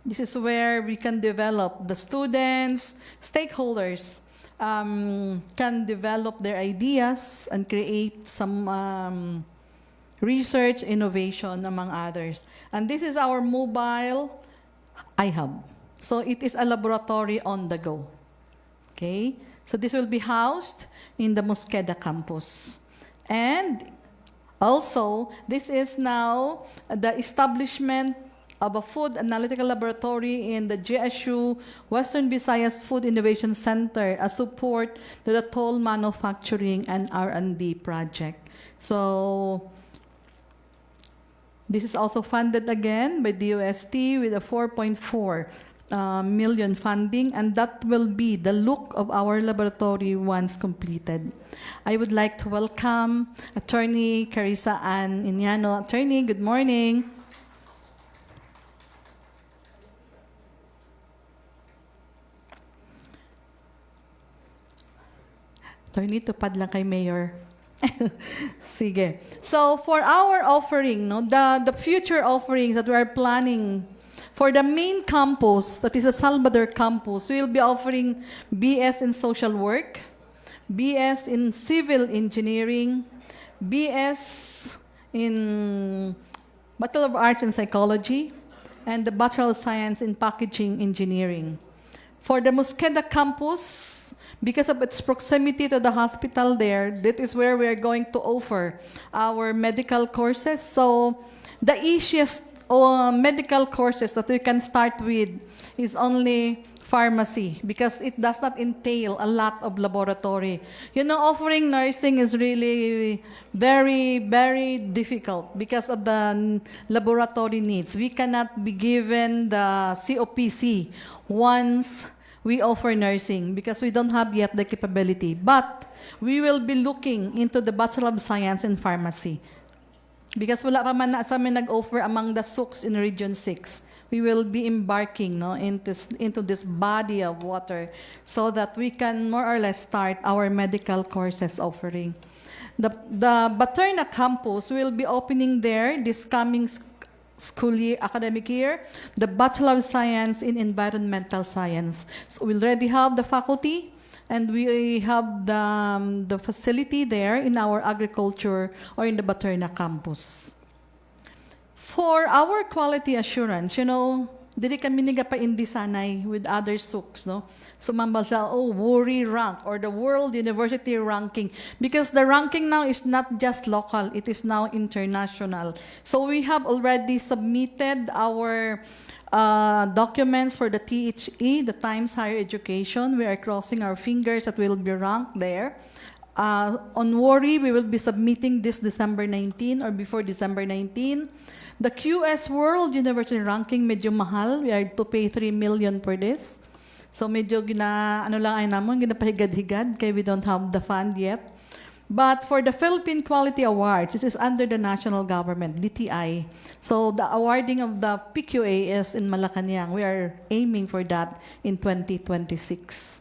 This is where we can develop, the students, stakeholders can develop their ideas and create some research, innovation, among others. And this is our mobile iHub. So it is a laboratory on the go. Okay? So this will be housed in the Mosqueda campus. And also, this is now the establishment of a food analytical laboratory in the GSU Western Visayas Food Innovation Center, a support to the toll manufacturing and R&D project. So this is also funded again by DOST with a 4.4 million funding, and that will be the look of our laboratory once completed. I would like to welcome Attorney Carissa Ann Iñano. Attorney, good morning. Attorney, tupad lang kay Mayor. Sige. So for our offering, the future offerings that we are planning for the main campus, that is the Salvador campus, we will be offering BS in Social Work, BS in Civil Engineering, BS in Bachelor of Arts in Psychology, and the Bachelor of Science in Packaging Engineering. For the Mosqueda campus, because of its proximity to the hospital there, that is where we are going to offer our medical courses. So the easiest medical courses that we can start with is only pharmacy because it does not entail a lot of laboratory. You know, offering nursing is really very, very difficult because of the laboratory needs. We cannot be given the COPC once we offer nursing because we don't have yet the capability. But we will be looking into the Bachelor of Science in Pharmacy because wala pa man na sa amin nag-offer among the SUCs in Region 6. We will be embarking into this body of water so that we can more or less start our medical courses offering. The Baterna campus will be opening there this coming school year, academic year, the Bachelor of Science in Environmental Science. So we already have the faculty and we have the facility there in our agriculture or in the Baterna campus. For our quality assurance, you know, dili kami nagapaindi sanay with other SUCs, no? So mambal siya, worry rank or the world university ranking. Because the ranking now is not just local, it is now international. So we have already submitted our documents for the THE, the Times Higher Education. We are crossing our fingers that we will be ranked there. On Worry, we will be submitting this December 19 or before December 19. The QS World University Ranking, medyo mahal. We are to pay 3 million for this. So medyo ginapahigad-higad kaya we don't have the fund yet. But for the Philippine Quality Awards, this is under the national government, DTI. So the awarding of the PQA is in Malacanang. We are aiming for that in 2026.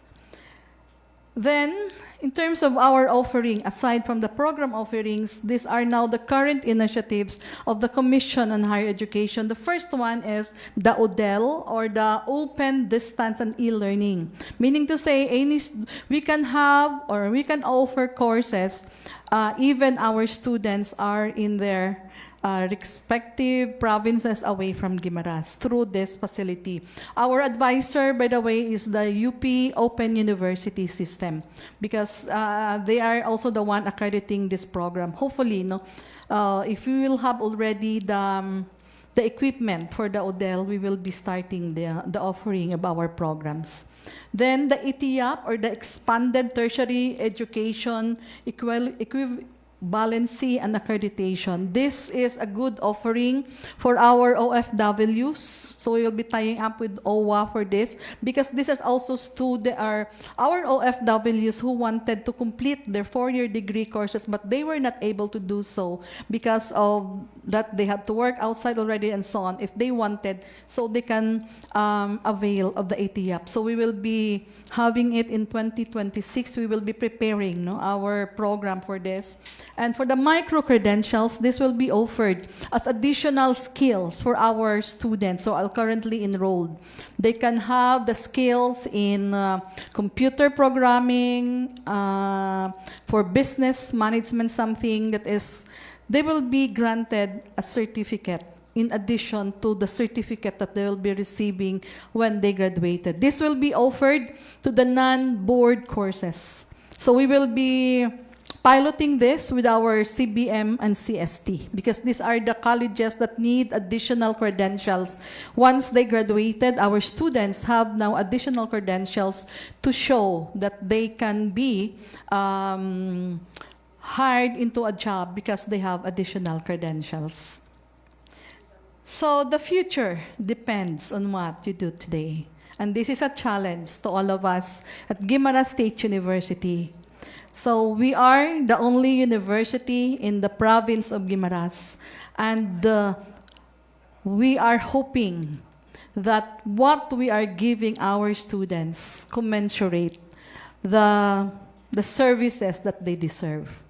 Then, in terms of our offering, aside from the program offerings, these are now the current initiatives of the Commission on Higher Education. The first one is the ODEL, or the Open Distance and E-Learning. Meaning to say, we can have or we can offer courses even our students are in their respective provinces away from Guimaras through this facility. Our advisor, by the way, is the UP Open University System because they are also the one accrediting this program. Hopefully, if we will have already the equipment for the ODEL, we will be starting the offering of our programs. Then the ETIAP, or the Expanded Tertiary Education Equivalency and Accreditation. This is a good offering for our OFWs. So we will be tying up with OWA for this because this is also our OFWs who wanted to complete their 4-year degree courses, but they were not able to do so because of that they had to work outside already and so on. If they wanted, so they can avail of the ATIAP. So we will be having it in 2026. We will be preparing our program for this. And for the micro-credentials, this will be offered as additional skills for our students who are currently enrolled. They can have the skills in computer programming, for business management, something that is, they will be granted a certificate in addition to the certificate that they will be receiving when they graduated. This will be offered to the non-board courses. So we will be piloting this with our CBM and CST because these are the colleges that need additional credentials. Once they graduated, our students have now additional credentials to show that they can be hired into a job because they have additional credentials. So the future depends on what you do today. And this is a challenge to all of us at Guimaras State University. So we are the only university in the province of Guimaras, and we are hoping that what we are giving our students commensurate the services that they deserve.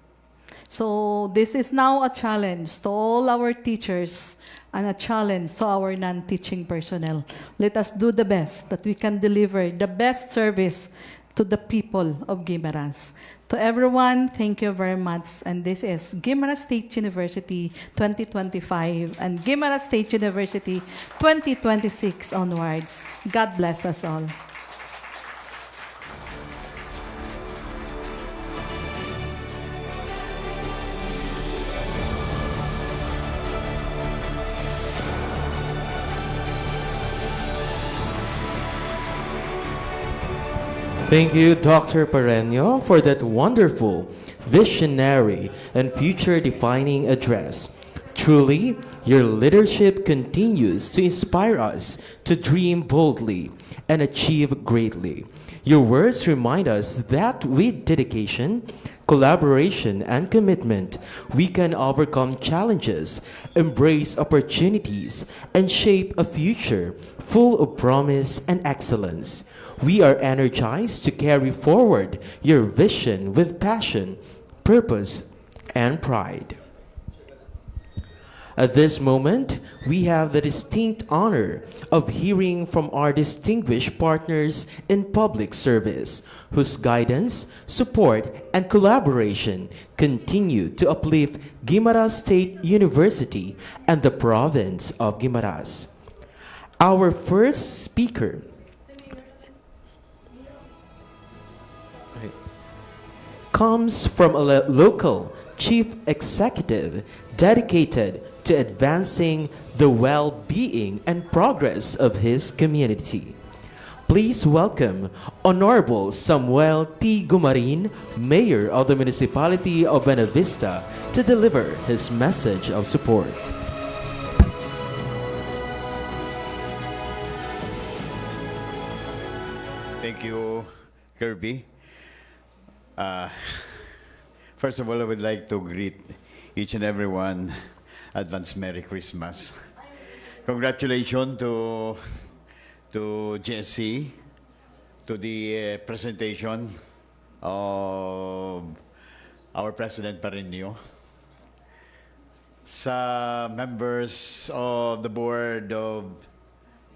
So this is now a challenge to all our teachers and a challenge to our non-teaching personnel. Let us do the best that we can deliver the best service to the people of Guimaras. To everyone, thank you very much. And this is Guimaras State University 2025 and Guimaras State University 2026 onwards. God bless us all.
Thank you, Dr. Parreño, for that wonderful, visionary, and future-defining address. Truly, your leadership continues to inspire us to dream boldly and achieve greatly. Your words remind us that with dedication, collaboration, and commitment, we can overcome challenges, embrace opportunities, and shape a future full of promise and excellence. We are energized to carry forward your vision with passion, purpose, and pride. At this moment, we have the distinct honor of hearing from our distinguished partners in public service, whose guidance, support, and collaboration continue to uplift Guimaras State University and the province of Guimaras. Our first speaker comes from a local chief executive dedicated to advancing the well-being and progress of his community. Please welcome Honorable Samuel T. Gumarin, Mayor of the Municipality of Buena Vista, to deliver his message of support.
Thank you, Kirby. First of all, I would like to greet each and everyone. Advance Merry Christmas. Congratulations to Jesse, to the presentation of our President Parreño, sa members of the Board of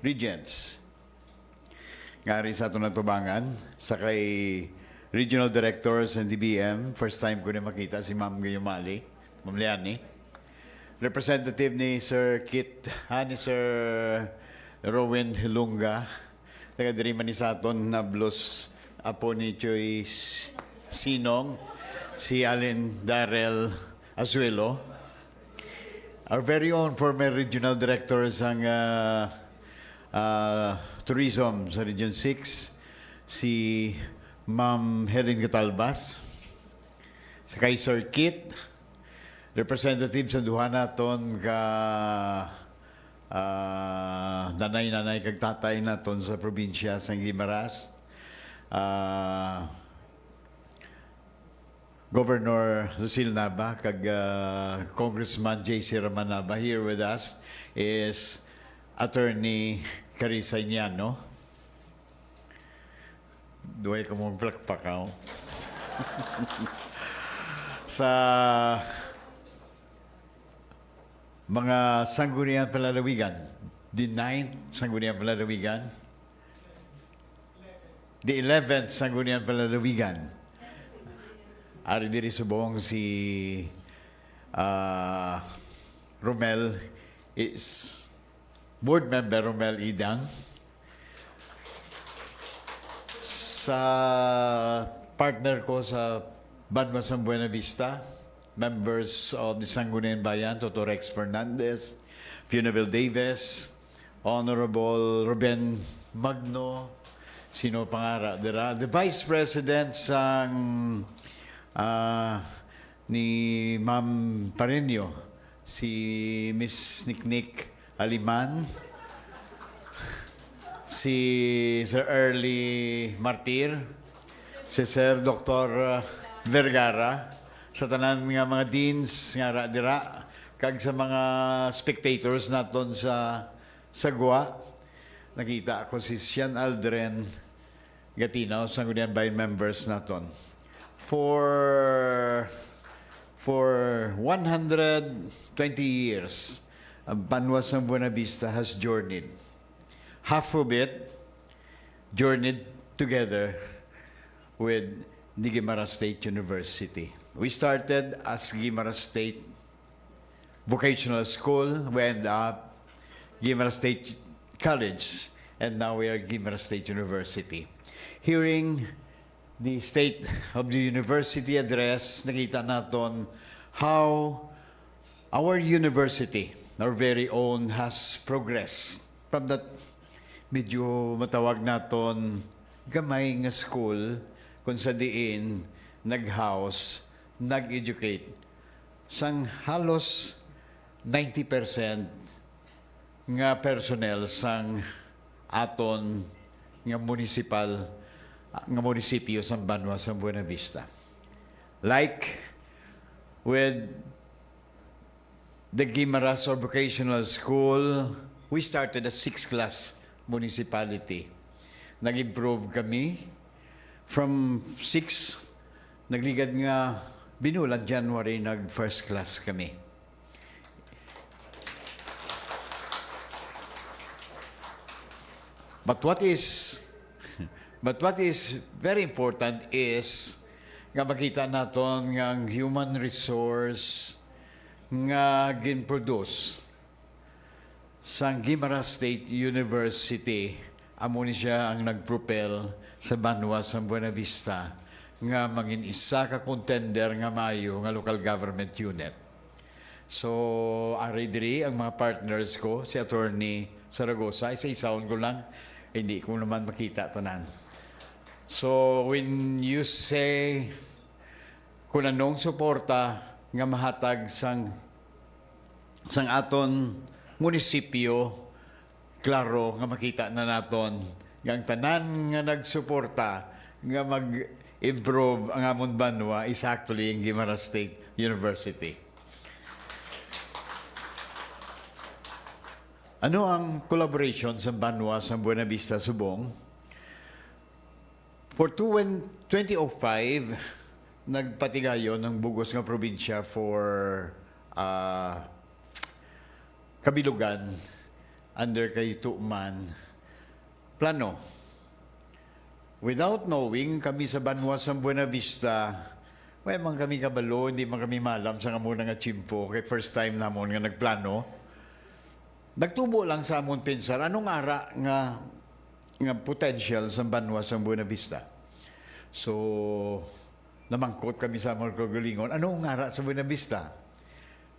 Regents, nga rin sa itong natubangan, sa kay Regional Directors and DBM, first time ko na makita si Ma'am 𝐏𝐚𝐫𝐞𝐬𝐢, Ma'am Liani. Representative ni Sir Kit, ni Sir Rowan Hilunga, taga-diri man ni Saton, nablos apo ni Choy Sinong, si Allen Darrell Azuelo, our very own former regional directors ang tourism sa Region 6, si Ma'am Helen Catalbas, sa kay Sir Kit, representative sa duha naton ka nanay-nanay kag tatay naton sa probinsya sa Guimaras. Governor Lucille Nava kag Congressman J.C. Ramanaba. Here with us is Attorney Carissa Iñano. Duhay ka mong plakpakaw. Sa mga sangguniang palalawigan, the 9th sangguniang palalawigan, the 11th sangguniang palalawigan. Ari diri subong si Romel is board member Romel Idang. Sa partner ko sa Banwasang Buena Vista, members of the Sangguniang Bayan, Toto Rex Fernandez, Funabel Davis, Honorable Ruben Magno, sino pangara dira, the Vice President sang ni Ma'am Parreño, si Miss Niknik Aliman, si Sir Early Martir, si Sir Dr. Vergara, sa tanan nga mga deans nga ra dira, kag sa mga spectators naton sa Sagwa. Nakita ako si Sian Aldren Gatinaw, Sangguniang Bayan members naton. For 120 years, ang Banwas ng Buena Vista has journeyed. Half of it journeyed together with the Guimaras State University. We started as Guimaras State Vocational School, we ended up Guimaras State College, and now we are Guimaras State University. Hearing the State of the University address, nakita naton how our university, our very own, has progressed from that medyo matawag naton gamay nga school kung sa diin nag-house, nag-educate sang halos 90% nga personnel sang aton nga munisipyo sang Banwa sang Buena Vista. Like with the Guimaras Vocational School, we started a 6-class municipality. Nag-improve kami from 6, nagligad nga binulan January, nag-first class kami. But what is very important is nga makita naton nga ang human resource nga gin-produce sa Guimaras State University. Amo ni siya ang nagpropel sa Banwa sa Buena Vista nga mangin isa ka contender nga mayo nga local government unit. So, ari diri ang mga partners ko, si Attorney Zaragoza, isa-isaon ko lang, hindi ko naman makita tanan. So, when you say kung anong suporta nga mahatag sang aton munisipyo, klaro nga makita na naton nga ang tanan nga nagsuporta nga mag-improve ang amon Banwa is actually in Guimaras State University. Ano ang collaboration sa Banwa sa Buena Vista, Subong? For 2005, nagpatigayon ng bugos nga probinsya for kabilugan under kay Tuman plano. Without knowing, kami sa Banwa sa Buena Vista, may man kami kabalo, hindi man kami malam sa muna nga chimpo, kay first time namon nga nagplano. Nagtubo lang sa amon pinsar, anong ara nga potential sa Banwa sa Buena Vista. So, namangkot kami sa mga kagalingon, anong ara sa Buena Vista?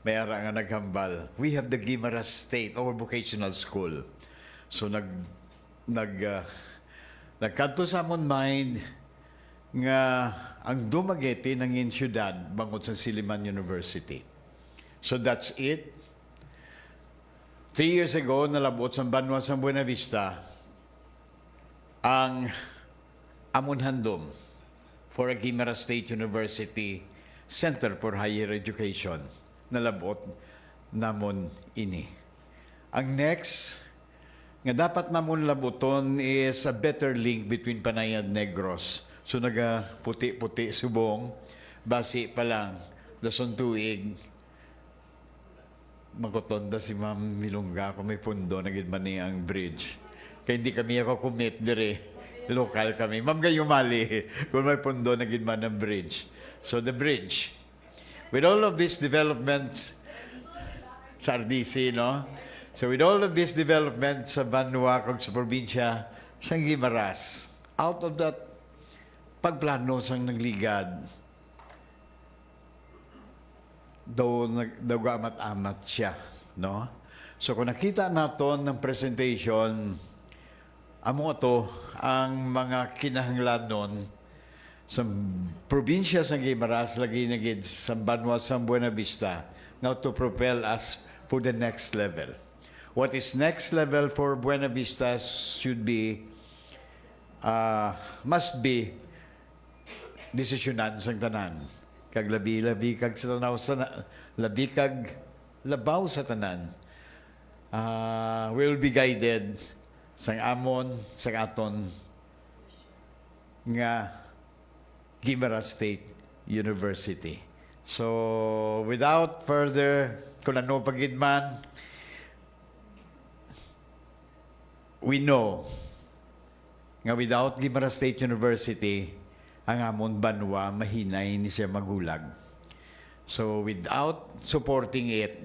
May ara nga naghambal. We have the Guimaras State Vocational School. So, nagkanto sa amon mind nga ang Dumaguete nangin syudad bangod sa Silliman University. So, that's it. 3 years ago, nalabot sa Banwa sa Buena Vista ang amon handom for a Guimaras State University Center for Higher Education. Nalabot namon ini. Ang next nga dapat namon labuton is a better link between Panay and Negros. So naga puti-puti subong, basi pa lang, dason tuig, magotonda si Ma'am Milungga kung may pundo na gid man niya ang bridge. Kaya hindi kami ako commit dire. Local kami. Ma'am Gayumali, kung may pundo na gid man ang bridge. So the bridge. With all of these developments sa RDC, no? So with all of these developments sa Banwa kag sa probinsya sa Guimaras, out of that pagplano sang nagligad, daw amat-amat siya, no? So kung nakita naton ng presentation, amo to ang mga kinahanglanon sa probinsya sa Guimaras lagi na gid sa Banwa sa Buena Vista now to propel us for the next level. What is next level for Buena Vista should be must be desisyonan sang tanan. Kag labi kag sa tanaw sa labi kag labaw sa tanan. Will be guided sang amon sang aton nga Guimaras State University. So without further kung ano pagidman, we know nga without Guimaras State University, ang amon Banwa mahinay ni siya magulag. So without supporting it,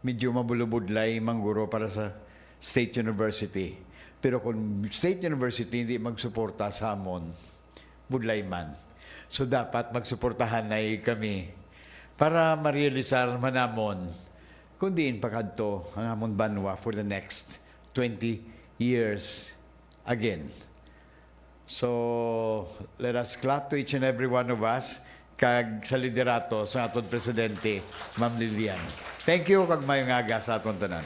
medyo mabulubudlay mangguro para sa State University. Pero kung State University hindi magsuporta sa amon, budlay man. So dapat magsuportahan na kami para ma-realisar manamon kung diin pakadto ang amon Banwa for the next 20 years again. So, let us clap to each and every one of us kag sa liderato sa aton presidente, Ma'am Lilian. Thank you kag mayong aga sa aton tanan.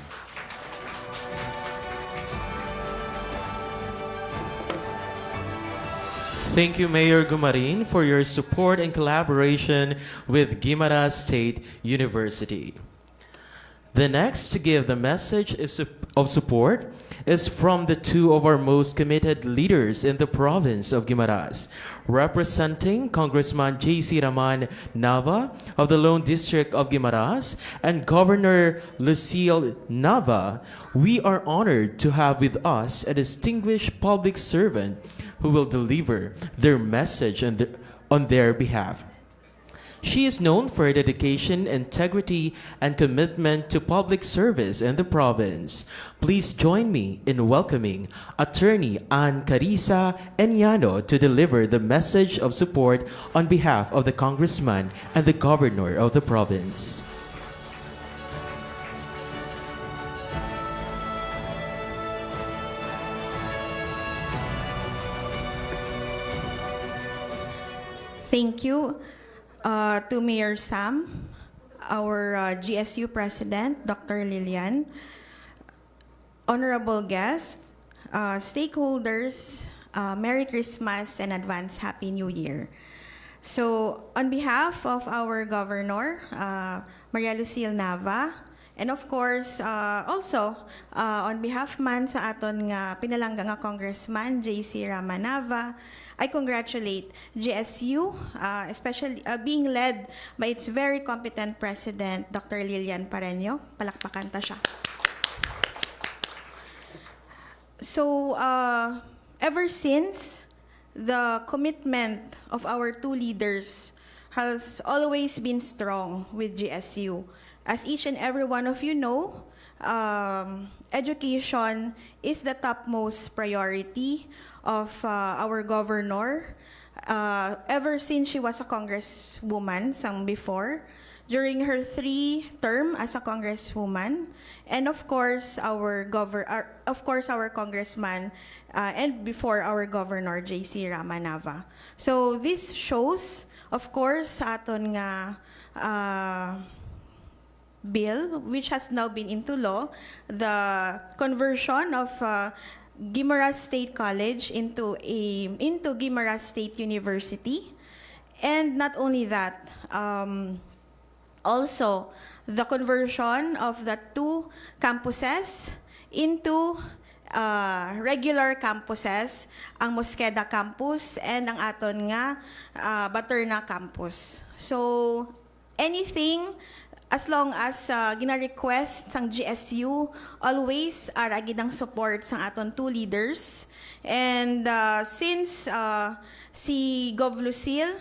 Thank you, Mayor Gumarin, for your support and collaboration with Guimaras State University. The next to give the message of support is from the two of our most committed leaders in the province of Guimaras. Representing Congressman J.C. Raman Nava of the Lone District of Guimaras and Governor Lucille Nava, we are honored to have with us a distinguished public servant who will deliver their message on their behalf. She is known for her dedication, integrity, and commitment to public service in the province. Please join me in welcoming Attorney 𝐏𝐵𝐸𝐿 to deliver the message of support on behalf of the Congressman and the Governor of the province.
Thank you to Mayor Sam, our GSU President, Dr. Lilian, honorable guests, stakeholders, Merry Christmas and advance Happy New Year. So, on behalf of our Governor, Maria Lucille Nava, and of course, also, on behalf man sa aton nga pinalangga nga Congressman, J.C. Ramanava, I congratulate GSU, especially being led by its very competent president, Dr. Lilian Parreño. Palakpakan ta siya. So, ever since, the commitment of our two leaders has always been strong with GSU. As each and every one of you know, education is the topmost priority of our governor ever since she was a congresswoman before, during her 3 term as a congresswoman, and of course our congressman and before our governor J.C. Ramanava. So this shows, of course, sa aton nga bill, which has now been into law, the conversion of Guimaras State College into Guimaras State University. And not only that, also the conversion of the 2 campuses into regular campuses, ang Mosqueda campus and ang aton nga Baterna campus. So anything, as long as gina-request sang GSU, always aragid ang support sang aton 2 leaders. And since si Gov. Lucille,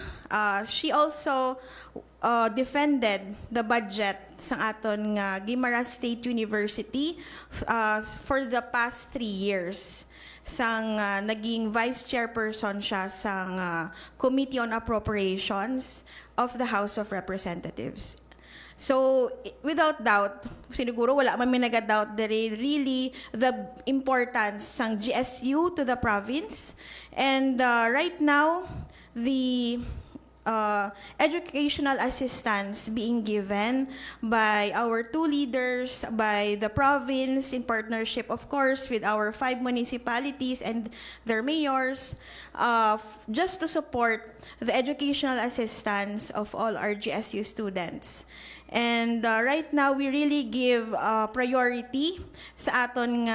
she also defended the budget sang aton nga Guimaras State University for the past 3 years. Sang naging vice chairperson siya sang Committee on Appropriations of the House of Representatives. So, without doubt, siniguro wala man may naga-doubt there really the importance ng GSU to the province. And right now, the educational assistance being given by our 2 leaders, by the province, in partnership, of course, with our 5 municipalities and their mayors, just to support the educational assistance of all our GSU students. And right now, we really give priority sa aton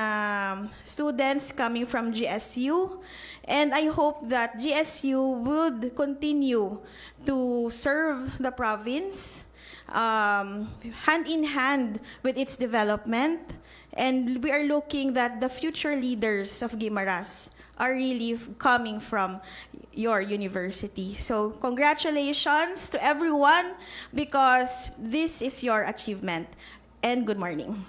students coming from GSU. And I hope that GSU would continue to serve the province hand in hand with its development. And we are looking that the future leaders of Guimaras are really coming from your university. So congratulations to everyone, because this is your achievement. And good morning.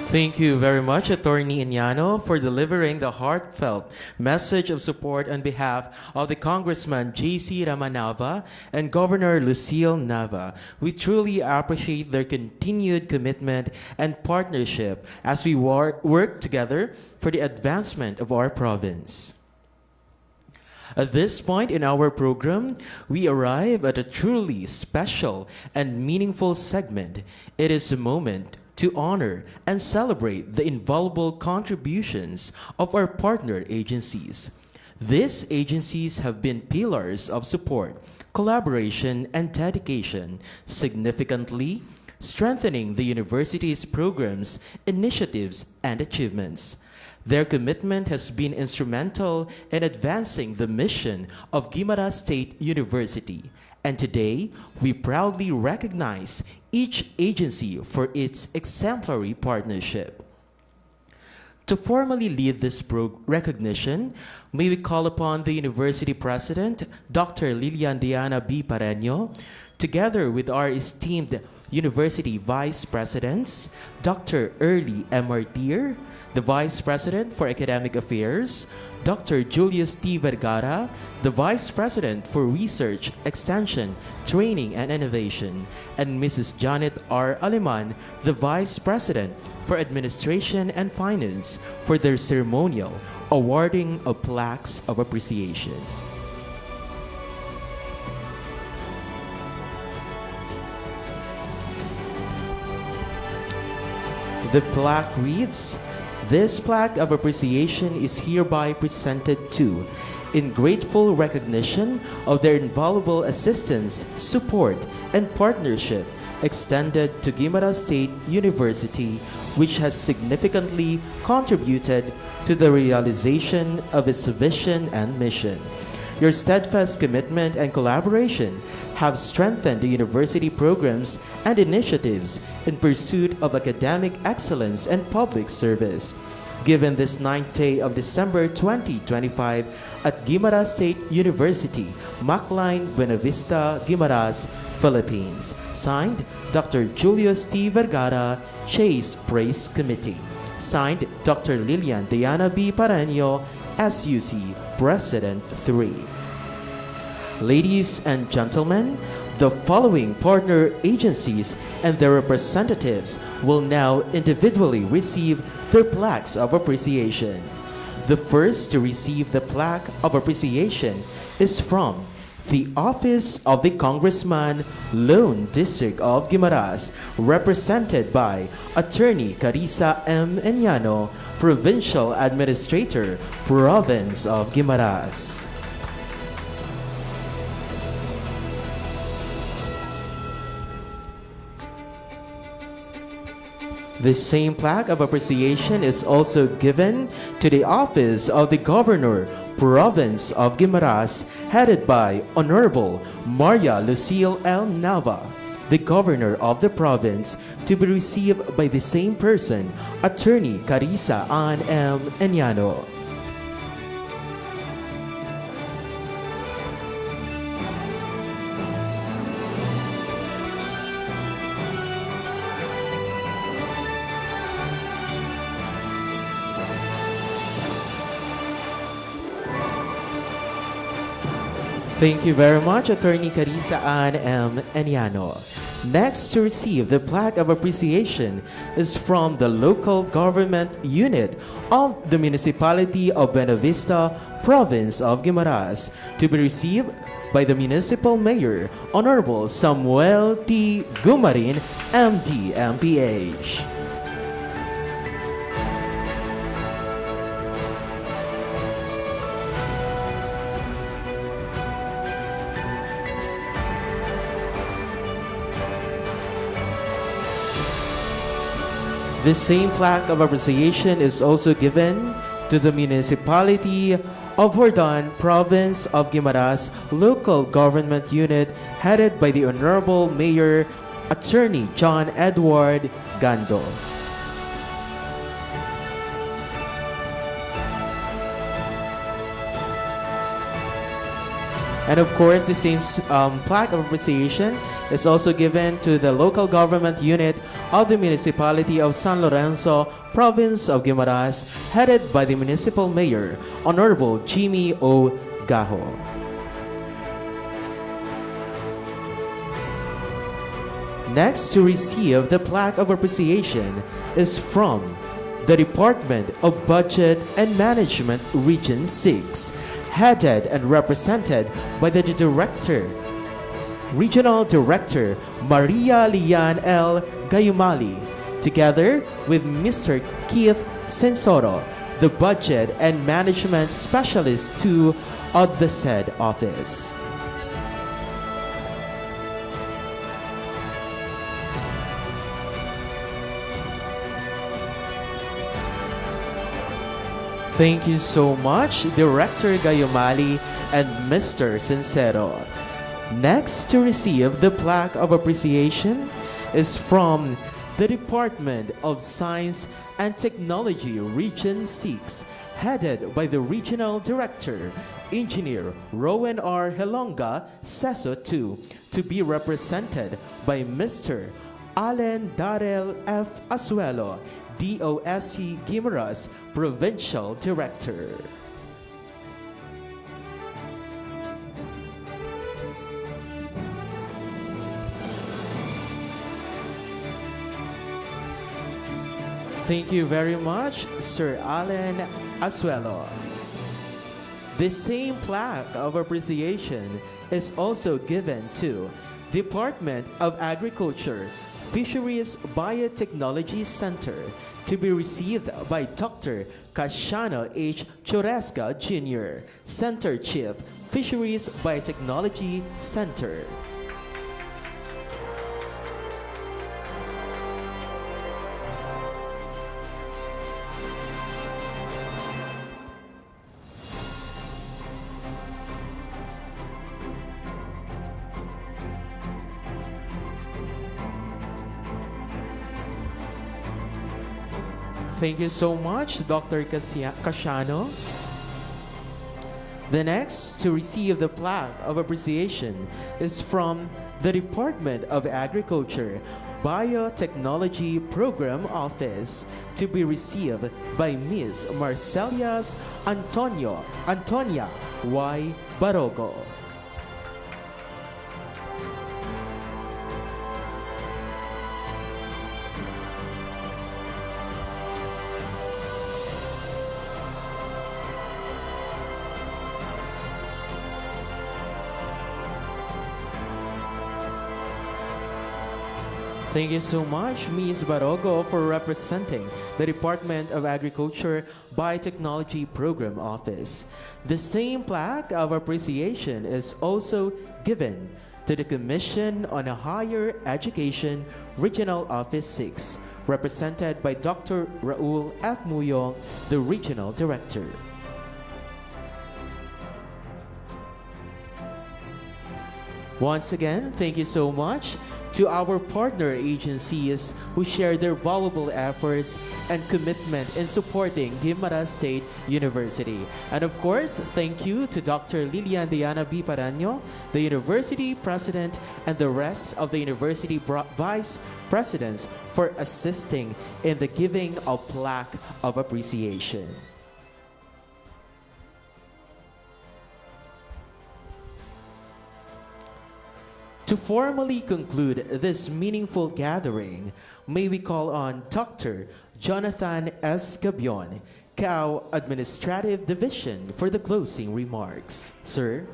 Thank you very much, Attorney Iñano, for delivering the heartfelt message of support on behalf of the Congressman J.C. Ramanava and Governor Lucille Nava. We truly appreciate their continued commitment and partnership as we work together for the advancement of our province. At this point in our program, we arrive at a truly special and meaningful segment. It is a moment to honor and celebrate the invaluable contributions of our partner agencies. These agencies have been pillars of support, collaboration, and dedication, significantly strengthening the university's programs, initiatives, and achievements. Their commitment has been instrumental in advancing the mission of Guimaras State University, and today we proudly recognize each agency for its exemplary partnership. To formally lead this recognition, may we call upon the University President, Dr. Lilian Diana B. Parreño, together with our esteemed University Vice Presidents, Dr. Early M. Martir, the Vice President for Academic Affairs, Dr. Julius T. Vergara, the Vice President for Research, Extension, Training, and Innovation, and Mrs. Janet R. Aleman, the Vice President for Administration and Finance, for their ceremonial awarding of plaques of appreciation. The plaque reads, "This plaque of appreciation is hereby presented to, in grateful recognition of their invaluable assistance, support, and partnership extended to Guimaras State University, which has significantly contributed to the realization of its vision and mission. Your steadfast commitment and collaboration have strengthened the university programs and initiatives in pursuit of academic excellence and public service. Given this 9th day of December 2025 at Guimaras State University, Macline, Buena Vista, Guimaras, Philippines. Signed, Dr. Julius T. Vergara, Chase Praise Committee. Signed, Dr. Lilian Diana B. Parreño, SUC President 3. Ladies and gentlemen, the following partner agencies and their representatives will now individually receive their plaques of appreciation. The first to receive the plaque of appreciation is from the Office of the Congressman, Lone District of Guimaras, represented by Attorney Carissa M. Eñano, Provincial Administrator, Province of Guimaras. The same plaque of appreciation is also given to the Office of the Governor, Province of Guimaras, headed by Honorable Maria Lucille L. Nava, the Governor of the province, to be received by the same person, Attorney Carissa Ann M. Eñano. Thank you very much, Attorney Carissa Ann M. Eñano. Next to receive the plaque of appreciation is from the local government unit of the municipality of Buena Vista, Province of Guimaras, to be received by the Municipal Mayor, Honorable Samuel T. Gumarin, MD, MPH. The same plaque of appreciation is also given to the Municipality of Hordan, Province of Guimaras, Local Government Unit, headed by the Honorable Mayor, Attorney John Edward Gando. And of course, the same plaque of appreciation is also given to the local government unit of the municipality of San Lorenzo, province of Guimaras, headed by the municipal mayor, Honorable 𝐏𝐵𝐞𝐬𝐢𝐝. Next to receive the plaque of appreciation is from the Department of Budget and Management Region 6, headed and represented by the Regional Director Maria Lilian L. together with Mr. Keith Sensoro, the Budget and Management Specialist 2 of the said office. Thank you so much, Director 𝐏𝐚𝐫𝐞𝐬𝐢𝐝 and Mr. Sincero. Next to receive the plaque of appreciation is from the Department of Science and Technology Region 6, headed by the Regional Director, Engineer Rowan R. Helonga, CESO 2, to be represented by Mr. Allen Darrell F. Asuelo, DOSC Guimaras Provincial Director. Thank you very much, Sir Allen Asuelo. The same plaque of appreciation is also given to Department of Agriculture, Fisheries Biotechnology Center, to be received by Dr. Casiano H. Choresca Jr., Center Chief, Fisheries Biotechnology Center. Thank you so much, Dr. Casiano. The next to receive the plaque of appreciation is from the Department of Agriculture, Biotechnology Program Office, to be received by Ms. Marcelias Antonia Y. Barogo. Thank you so much, Ms. Barogo, for representing the Department of Agriculture Biotechnology Program Office. The same plaque of appreciation is also given to the Commission on Higher Education Regional Office 6, represented by Dr. Raul F. Muyong, the Regional Director. Once again, thank you so much to our partner agencies who share their valuable efforts and commitment in supporting Guimaras State University. And of course, thank you to Dr. Lilian Diana B. Parreño, the University President, and the rest of the University Vice Presidents for assisting in the giving of plaque of appreciation. To formally conclude this meaningful gathering, may we call on Dr. Jonathan S. Gabion, CAO Administrative Division, for the closing remarks. Sir?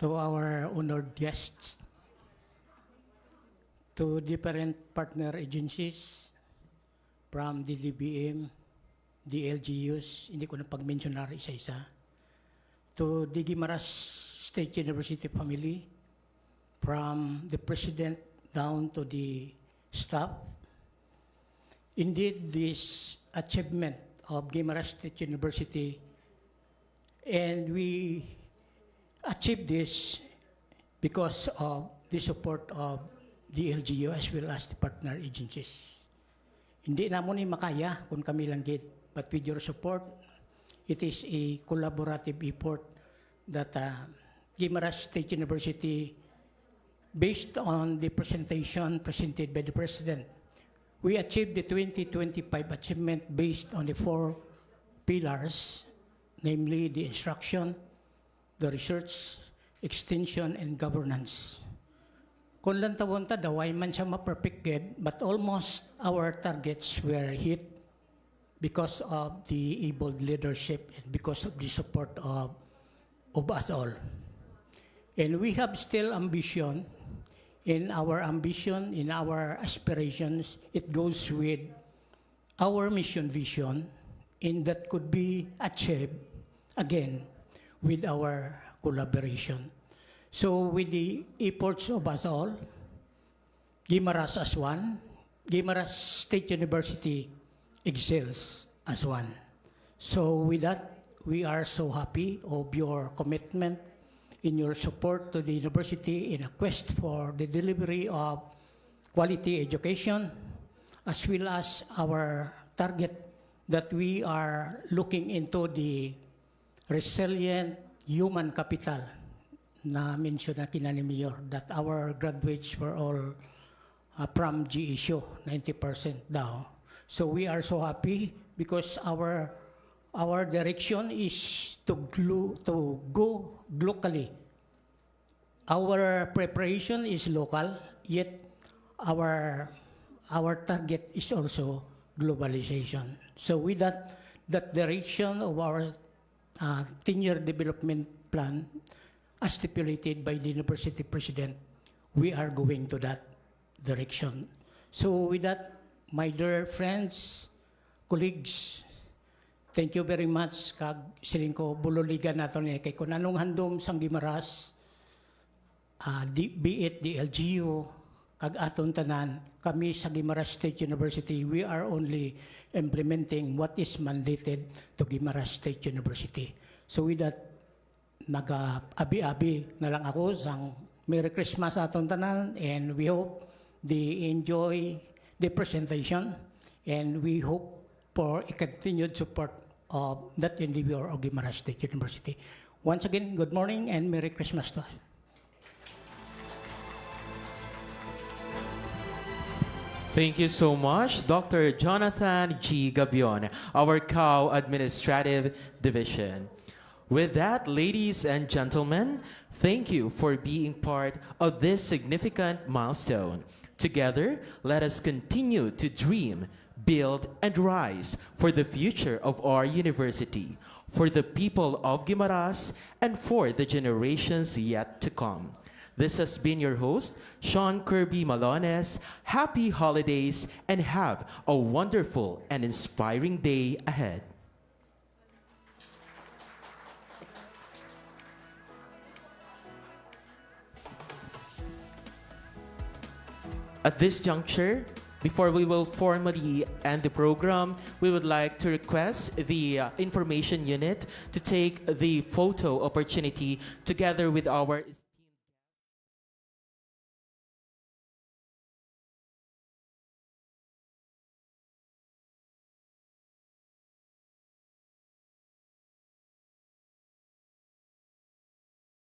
To our honored guests, to different partner agencies from the DBM, the LGUs, hindi ko na pag-mentionar isa-isa, to the Guimaras State University family, from the president down to the staff. Indeed, this achievement of Guimaras State University And we achieved this because of the support of the LGU as well as the partner agencies. Hindi na mo ni makaya kung kami lang gid, but with your support, it is a collaborative effort that Guimaras State University, based on the presentation presented by the President, we achieved the 2025 achievement based on the 4 pillars, namely the instruction, the research, extension, and governance. Kung lang tawon ta, daway man siya ma-perfect gid, but almost our targets were hit because of the able leadership and because of the support of us all. And we have still ambition. In our ambition, in our aspirations, it goes with our mission vision, and that could be achieved, again, with our collaboration. So with the efforts of us all, Guimaras as one, Guimaras State University excels as one. So with that, we are so happy of your commitment in your support to the university in a quest for the delivery of quality education, as well as our target that we are looking into the resilient human capital na mention na kina ni Mayor, that our graduates were all from 𝐏𝐸, 90% daw. So we are so happy because our direction is to go locally. Our preparation is local, yet our target is also globalization. So with that direction of our 10-year development plan, as stipulated by the university president, we are going to that direction. So with that, my dear friends, colleagues, thank you very much kag siling ko buloligan nato ni kay kun anong handom sang Guimaras, be it the LGU kag aton tanan, kami sa Guimaras State University, we are only implementing what is mandated to Guimaras State University. So with that, nag-abi-abi na lang ako sang Merry Christmas aton tanan, and we hope they enjoy the presentation, and we hope for a continued support of that endeavor of Guimaras State University. Once again, good morning and Merry Christmas to us.
Thank you so much, Dr. Jonathan G. Gabion, our COW Administrative Division. With that, ladies and gentlemen, thank you for being part of this significant milestone. Together, let us continue to dream, build, and rise for the future of our university, for the people of Guimaras, and for the generations yet to come. This has been your host, Sean Kirby Malones. Happy holidays and have a wonderful and inspiring day ahead. At this juncture, before we will formally end the program, we would like to request the information unit to take the photo opportunity together with our